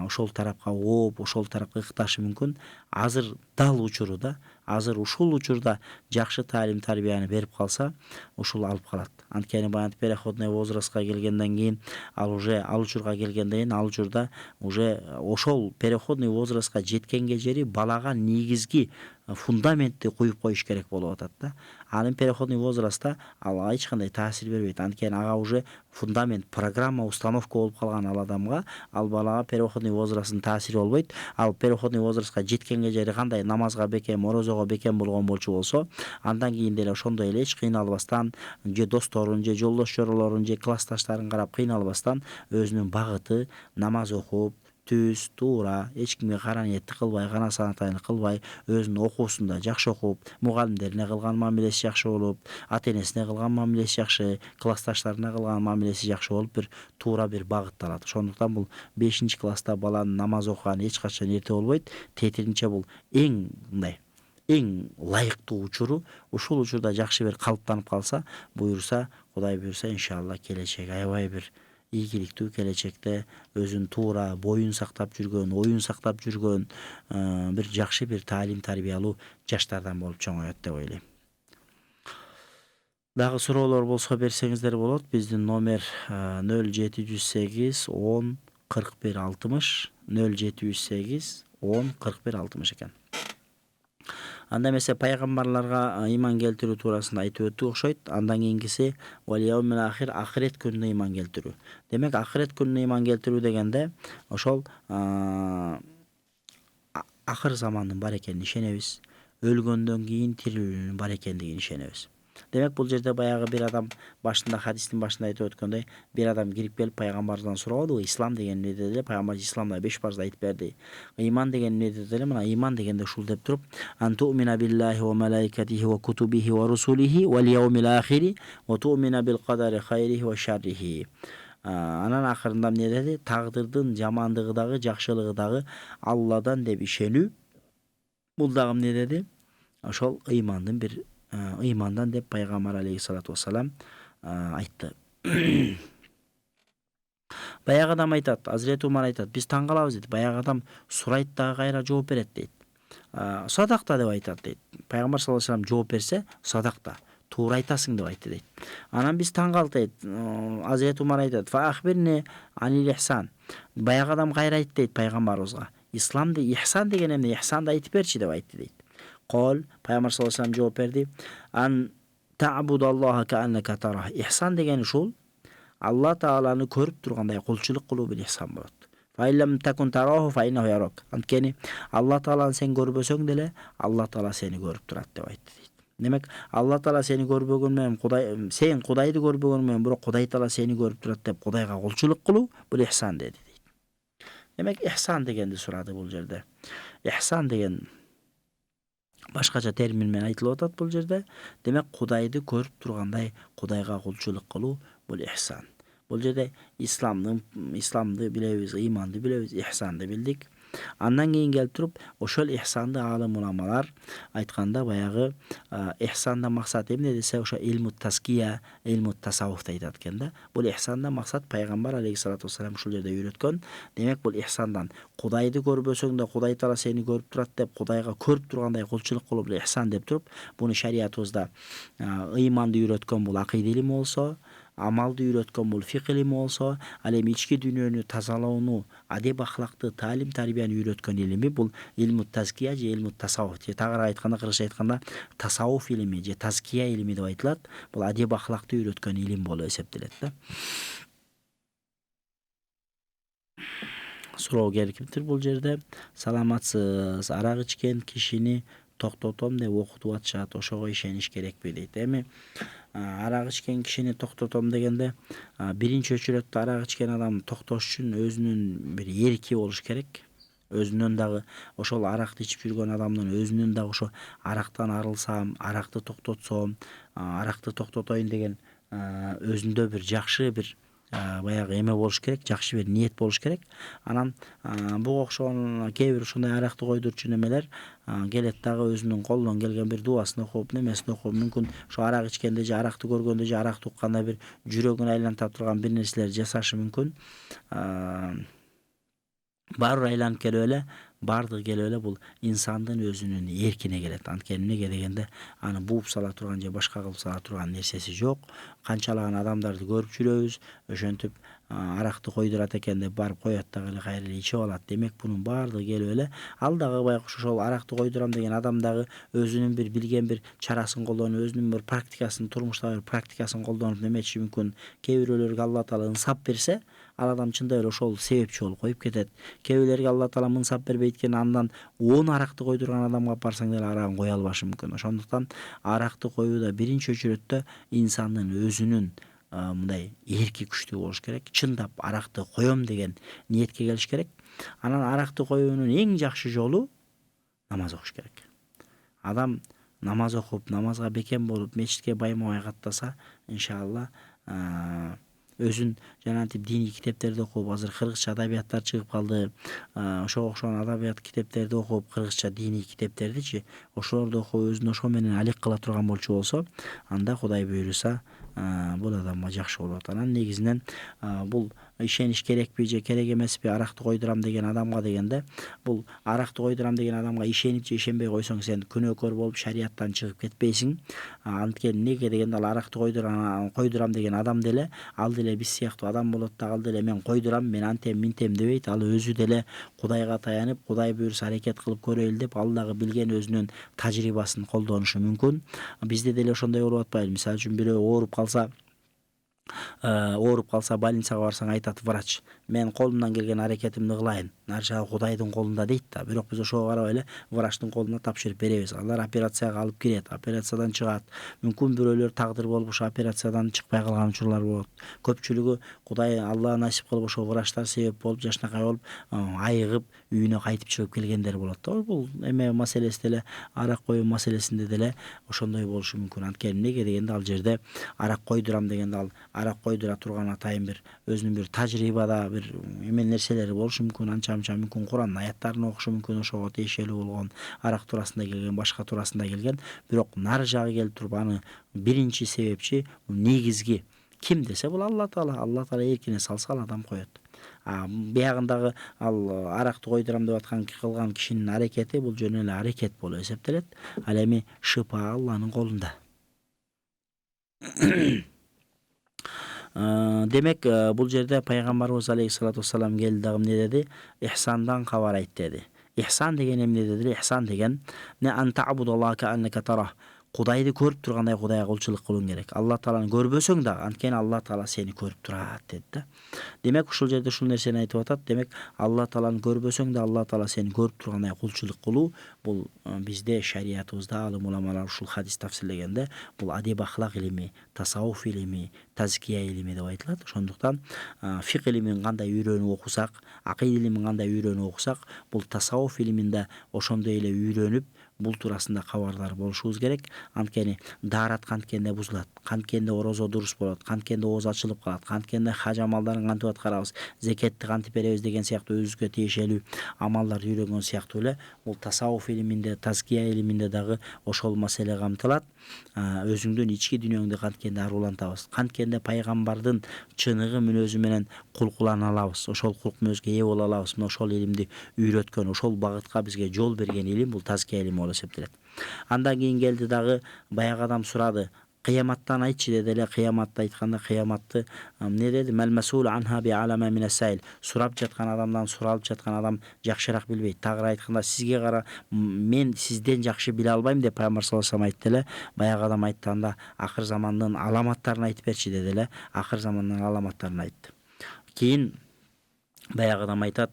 ошол тарапка ооп, ошол тарапка ыкташы мүмкүн. Азыр дал учурда, азыр ушул учурда жакшы таалим тарбияны берип калса, ушул алып калат. Анткени баягы переходной возрастка келгенден кийин, ал уже ал учурга келгенден кийин, ал учурда уже ошол переходный возрастка жеткенге жери балага негизги фундаментти куюп коюш керек болуп атат да. Анын переходный возрастта ал эч кандай таасир бербейт. Анткени ага уже фундамент, программа, установка болуп калган ал адамга, ал балага переходный возрасттын таасири болбойт. Ал переходный возрастка жеткенге жери кандай намазга бекем, орозого бекем болгон болчу болсо, андан кийин деле ошондой эле эч кыйналбастан, же досторун, же жолдош жоролорун, же классташтарын карап кыйналбастан өзүнүн багыты намаз окуп, түз, туура, эч кимге кара ниетти кылбай, кана санатайлык кылбай, өзүнүн окуусунда жакшы окуп, мугалимдерине кылган мамилеси жакшы болуп, ата-энесине кылган мамилеси жакшы, классташтарына кылган мамилеси жакшы болуп, бир туура бир багытты алат. Ошондуктан бул 5-класста баланын намаз окуганы эч качан эрте болбойт. Тетиринче бул эң мындай эң ылайыктуу учуру. Ушул учурда жакшы бир калыптанып калса, буюрса, Кудай буюрса, иншалла келечеги аябай бир ийгиликтүү, келечекте өзүн туура боюн сактап жүргөн, оюн сактап жүргөн бир жакшы бир таалим тарбиялуу жаштардан болуп чоңоет деп ойлойм. Дагы суроолор болсо берсеңиздер болот. Биздин номер 0708 10 41 60, 0708 10 41 60 экен. Анда эмесе пайгамбарларга ыйман келтирүү туурасында айтып өттүк окшойт. Андан кийинкиси валияумил ахир, ахирет күнүнө ыйман келтирүү. Демек, ахирет күнүнө ыйман келтирүү дегенде ошол акыр замандын бар экенине ишенебиз. Өлгөндөн кийин тирилүүнүн бар экендигине ишенебиз. Демек, бул жерде баягы бир адам башында, хадистин башында айтып өткөндөй, бир адам кирип келип пайгамбардан сурабады, ислам деген эмне деди эле, пайгамбар исламда 5 парзды айтып берди. Ыйман деген эмне деди эле, мына ыйман дегенде ушул деп туруп, антумина биллахи ва малаикатихи ва кутубихи ва русулихи вал яумил ахири ва тумина бил кадари хайрихи ва шаррихи. Анан акырында эмне деди? Тагдырдын жамандыгы дагы, жакшылыгы дагы Алладан деп ишенүү. Бул дагы эмне деди? Ошол ыймандын бир ыймандан деп пайгамбар алейхиссалату вассалам айтты. Баягы адам айтат, Азирети Умар айтат, биз таң калабыз дейт. Баягы адам сурайт дагы кайра жооп берет дейт. Садакта деп айтат дейт. Пайгамбар саллаллаху алейхи вассалам жооп берсе, садакта, туура айтасың деп айтты дейт. Анан биз таң калдык дейт. Азирети Умар айтат, фа ахбирни анил ихсан. Баягы адам кайра айтты дейт пайгамбарыбызга. Исламды ихсан деген эмне? Ихсанды айтып берчи деп айтты дейт. Кол, пайгамбар саллаллаху алейхи вассалам жооп берди. Ан та'будаллаха кааннака тарах. Ихсан деген ушул Алла тааланы көрүп тургандай кулчулук кылуу бир ихсан болот. Фа иллам такун тараху фа иннаху ярак. Анткени Алла тааланы сен көрбөсөң деле, Алла таала сени көрүп турат деп айтты дейт. Демек, Алла таала сени көрбөгөн менен Кудай, сен Кудайды көрбөгөн менен бирок Кудай таала сени көрүп турат деп Кудайга кулчулук кылуу бул ихсан деди дейт. Демек, ихсан дегенди сурады бул жерде. Ихсан деген башкача термин менен айтылып атат бул жерде. Демек, Кудайды көрүп тургандай Кудайга кулчулук кылуу бул ихсан. Бул жерде исламды билебиз, ыйманды билебиз, ихсанды билдик. Андан кийин келип туруп, ошол ихсанды алым уламалар айтканда баягы ихсандан максат эмне десе, ошо илмут таския, илмут тасаввуф айтат экен да. Бул ихсандан максат пайгамбар алейхиссалату вассалам ушул жерде үйрөткөн. Демек, бул ихсандан Кудайды көрбөсөң да Кудай таала сени көрүп турат деп, Кудайга көрүп тургандай кулчулук кылуу бул ихсан деп туруп, буну шариятыбызда ыйманды үйрөткөн бул акыйда илими болсо, амалды үйрөткөн бул фикh илими болсо, ал эми ички дүйнөнү тазалоону, адеп ахлакты, таалим тарбияны үйрөткөн илими бул илмут тазкия же илмут тасаввуф. Же тагыраак айтканда, кыргызча айтканда тасаввуф илими же тазкия илими деп айтылат. Бул адеп ахлакты үйрөткөн илим болуп эсептелет да. суроо керектир бул жерде. Саламатсыз, арак ичкен кишини токтотом деп окутуп атышат, ошого ишениш керекпи дейт. Эми арак ичкен кишини токтотом дегенде биринчи өчүрөттө арак ичкен адам токтош үчүн өзүнүн бир эрки болуш керек. Өзүнөн дагы ошол аракты ичип жүргөн адамдын өзүнөн дагы ошо арактан арылсам, аракты токтотсом, аракты токтотоюн деген өзүндө бир жакшы бир баягы эме болуш керек, жакшы бир ниет болуш керек. Анан буга окшогон кээ бир ушундай аракты койдурчу немелер келет дагы өзүнүн колунан келген бир дубасын окуп, немесин окуп, мүмкүн ошо арак ичкенде же аракты көргөндө же аракты укканда бир жүрөгүн айланта турган бир нерселер жасашы мүмкүн. Баары бир айланып келип эле, баардыгы келип эле бул инсандын өзүнүн эркине келет. Анткени эмнеге дегенде аны бууп сала турган же башка кылып сала турган нерсеси жок. Канчалаган адамдарды көрүп жүрөбүз, ошентип аракты койдурат экен деп барып коет дагы эле кайра эле ичип алат. Демек бунун баардыгы келип эле ал дагы байкуш ошол аракты койдурам деген адам дагы өзүнүн бир билген бир чарасын колдонуп, өзүнүн бир практикасын, турмуштагы бир практикасын колдонуп неметиши мүмкүн. Кээ бирөөлөргө Алла Таала ынсап берсе, ал адам чындап эле ошол себепчи болуп коюп кетет. Кээ бирлерге Алла Таала ынсап бербейт экен, андан 10 аракты койдурган адамга алып барсаң деле арагын кое албашы мүмкүн. Ошондуктан аракты коюуда биринчи өчүрөттө инсандын өзүнүн мындай эрки күчтүү болуш керек. Чындап аракты коем деген ниетке келиш керек. Анан аракты коюунун эң жакшы жолу намаз окуш керек. Адам намаз окуп, намазга бекем болуп, мечитке байма-бай каттаса, иншалла өзүн жанагынтип диний китептерди окуп, азыр кыргызча адабияттар чыгып калды. Ошого окшогон адабият китептерди окуп, кыргызча диний китептердичи, ошолорду окуп өзүн ошо менен алек кыла турган болчу болсо, анда Кудай буйруса, бул адамга жакшы болот. Анан негизинен бул ишениш керекпи же керек эмеспи аракты койдурам деген адамга дегенде, бул аракты койдурам деген адамга ишенип же ишенбей койсоң сен күнөөкөр болуп шарияттан чыгып кетпейсиң. Анткени неге дегенде ал аракты койдурам деген адам деле ал деле биз сыяктуу адам болот да, ал деле мен койдурам, мен антем минтем дебейт. Ал өзү деле Кудайга таянып, Кудай буйруса аракет кылып көрөйүн деп, ал дагы билген өзүнүн тажрыйбасын колдонушу мүмкүн. Бизде деле ошондой болуп атпайбы? Мисалы үчүн бирөө ооруп калса больницага барсаң айтат врач, мен колумдан келген аракетимди кылайын, нары жагы Кудайдын колунда дейт да. Бирок биз ошого карабай эле врачтын колуна тапшырып беребиз. Алар операцияга алып кирет, операциядан чыгат. Мүмкүн бирөөлөр тагдыр болуп ошо операциядан чыкпай калган учурлар болот. Көпчүлүгү Кудай Алла насип кылып ошо врачтар себеп болуп, жашынакай болуп, айыгып үйүнө кайтып чыгып келгендер болот да. Бул эме маселеси деле, арак коюу маселесинде деле ошондой болушу мүмкүн. Анткени эмнеге дегенде ал жерде арак койдурам дегенде ал арак койдура турган атайын бир өзүнүн бир тажрыйбада бир эме нерселери болушу мүмкүн. Анча мүмкүн Курандын аяттарын окушу мүмкүн, ошого тиешелүү болгон арак туурасында келген, башка туурасында келген. Бирок нары жагы келип туруп аны биринчи себепчи, негизги ким десе бул Алла Таала. Алла Таала эркине салса ал адам коет. Биягындагы ал аракты койдурам деп аткан кылган кишинин аракети бул жөн эле аракет болуп эсептелет. Ал эми шыпа Алланын колунда. Демек бул жерде пайгамбарыбыз алейхиссалату вассалам келди дагы эмне деди? Ихсандан кабар айт деди. Ихсан деген эмне дедилер? Ихсан деген не антабудаллаха кааннака тара. Кудайды көрүп тургандай Кудайга кулчулук кылууң керек. Алла Тааланы көрбөсөң да, анткени Алла Таала сени көрүп турат деди да. Демек ушул жерде ушул нерсени айтып атат. Демек Алла Тааланы көрбөсөң да, Алла Таала сени көрүп тургандай кулчулук кылуу бул бизде шариятыбызда алым уламалар ушул хадис тафсирлегенде бул адеп ахлак илими, тасаввуф илими, тазкия илими деп айтылат. Ошондуктан фик илимин кандай үйрөнүп окусак, акыйда илимин кандай үйрөнүп окусак, бул тасаввуф илиминде ошондой эле үйрөнүп бул туурасында кабардар болушубуз керек. Анткени даарат канткенде бузулат, канткенде орозо дурус болот, канткенде ооз ачылып калат, канткенде хаж амалдарын кантип аткарабыз, зекетти кантип беребиз деген сыяктуу өзүбүзгө тиешелүү амалдарды үйрөнгөн сыяктуу эле бул тасаввуф илиминде, тазкия илиминде дагы ошол маселе камтылат. Өзүңдүн ички дүйнөңдү канткенде арулантабыз, канткенде пайгамбардын чыныгы мүнөзү менен кулкулана алабыз, ошол кулк мүнөзгө ээ боло алабыз. Мына ошол илимди үйрөткөн, ошол багытка бизге жол берген илим бул тазкия илими болуп эсептелет. Андан кийин келди дагы баягы адам сурады, кыяматтан айтчы деди эле. Кыяматты айтканда кыяматты эмне деди? Мал-масул анха би алама минас-сайл. Сурап жаткан адамдан суралып жаткан адам жакшыраак билбейт. Тагыра айтканда сизге кара, мен сизден жакшы биле албайм деп пайгамбар саллаллаху алейхи вассалам айтты эле. Баягы адам айтканда акыр замандын аламаттарын айтып берчи деди эле. Акыр замандын аламаттарын айтты. Кийин баягы адам айтат,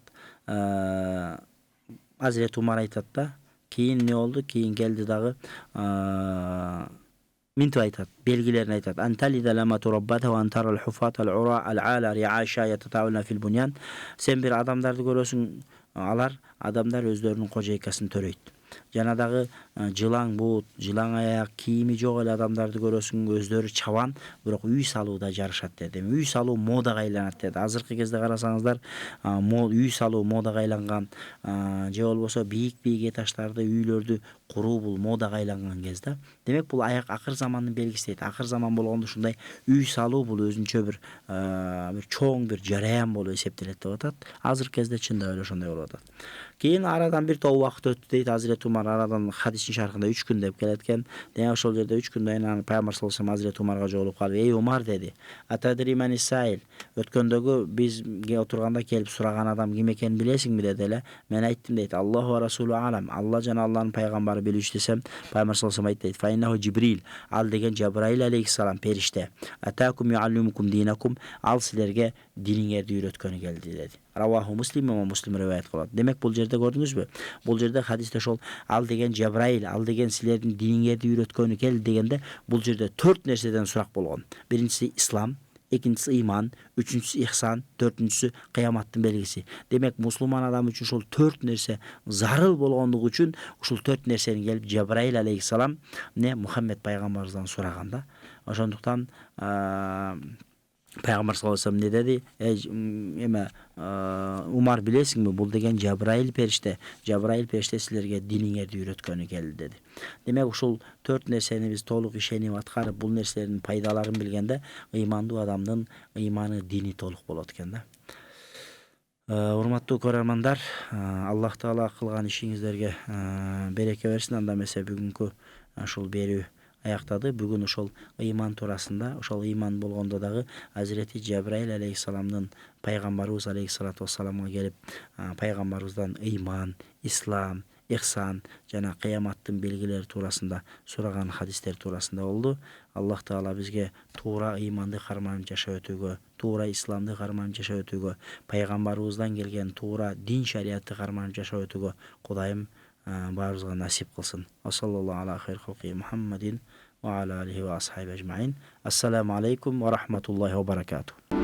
Hazreti Umar aytat da, keyin ne oldu? Keyin geldi dağı Mintu aytat, belgilerini aytat. Antalida lama turabbata ve antaral hufatal ura al ala riaşa yatatavulna fil bunyan. Sen bir adamdardı görüyorsun, alar adamlar özlerinin kocaykaсын törөйт. Жана дагы жылаң бут, жылаң аяк, кийими жок эле адамдарды көрөсүң, өздөрү чабан, бирок үй салууда жарышат деди. Үй салуу модага айланат деди. Азыркы кезде карасаңыздар, үй салуу модага айланган, же болбосо бийик этаждарды, үйлөрдү куруу бул модага айланган кез да. Демек бул акыр замандын белгиси дейт. Акыр заман болгондо ушундай үй салуу бул өзүнчө бир чоң бир жараян болуп эсептелет деп атат. Азыркы кезде чындап эле ошондой болуп атат. Keyin aradan bir toğ vaqt öttü deydi Hazreti Umar, aradan hadisin şarkında 3 gün dep keletken. Demek ошол жерде 3 günden sonra Peygamber sallallahu aleyhi ve sellem Hazreti Umarga jolуп kalып, "Ey Umar" dedi. "Atadri men isail?" Ötkөндөгү biz oturganda kelip suragan adam kim ekeni bilesiңби dedi ele. Men ayttım deydi. "Allahu ve Resulü alam." Allah jana Allah'ın peygamberi bilýüş desem, Peygamber sallallahu aleyhi ve sellem aytdı deydi. "Fa innehu Cibril." Al degen Cebrail aleyhissalam perişte. "Atakum yuallimukum dinakum." Al sizlerge diniňerdi öğretkeni geldi dedi. Ravahu Muslim ama Muslim rivayet kılat. Demek bul jerde gördünüzbü? Bul jerde hadiste şol al degen Cebrail, al degen silerin diniňerdi öğretkeni geldi degende bul jerde 4 nerseden surak bolgon. Birincisi İslam, ikincisi iman, üçüncüsü ihsan, dördüncüsü kıyamattın belgisi. Demek Müslüman adam için şol 4 nerse zarıl bolgondugu üçün uşul 4 nersenin gelip Cebrail aleyhissalam ne Muhammed peygamberimizden soraganda. Oşonduktan Peygamber sallallahu aleyhi ve sellem ne dedi? Umar bilesiňmi? Bul degen Cebrail perişte. Cebrail perişte sizlerge diniňerdi öğretkeni geldi dedi. Demek uşul 4 nerseni biz toluk işenip atkarıp bul nerselerin paydalaryny bilgende imanlı adamdın imanı dini toluk bolat eken da. Urmattуу көрөрмандар, Аллах Таала кылган ишиңиздерге береке берсин. Анда эмесе бүгүнкү ушул берүү аяктады. Бүгүн ошол ыйман туурасында, ошол ыйман болгондо дагы Hazreti Cebrail aleyhissalamдын пайгамбарыбыз алейхиссалату вассаламга келип, пайгамбарыбыздан ыйман, ислам, ihsan жана кыяматтын белгилери туурасында сураган хадистер туурасында болду. Аллах Таала бизге туура ыйманды карманып жашап өтүүгө, туура исламды карманып жашап өтүүгө, пайгамбарыбыздан келген туура дин шариятты карманып жашап өтүүгө Кудайым баарыбызга насип кылсын. Саллаллаху аля хайр халқи Мухаммадин ва аля алихи ва асхаби ажмаин. Ассаламу алейкум ва рахматуллахи ва баракатух.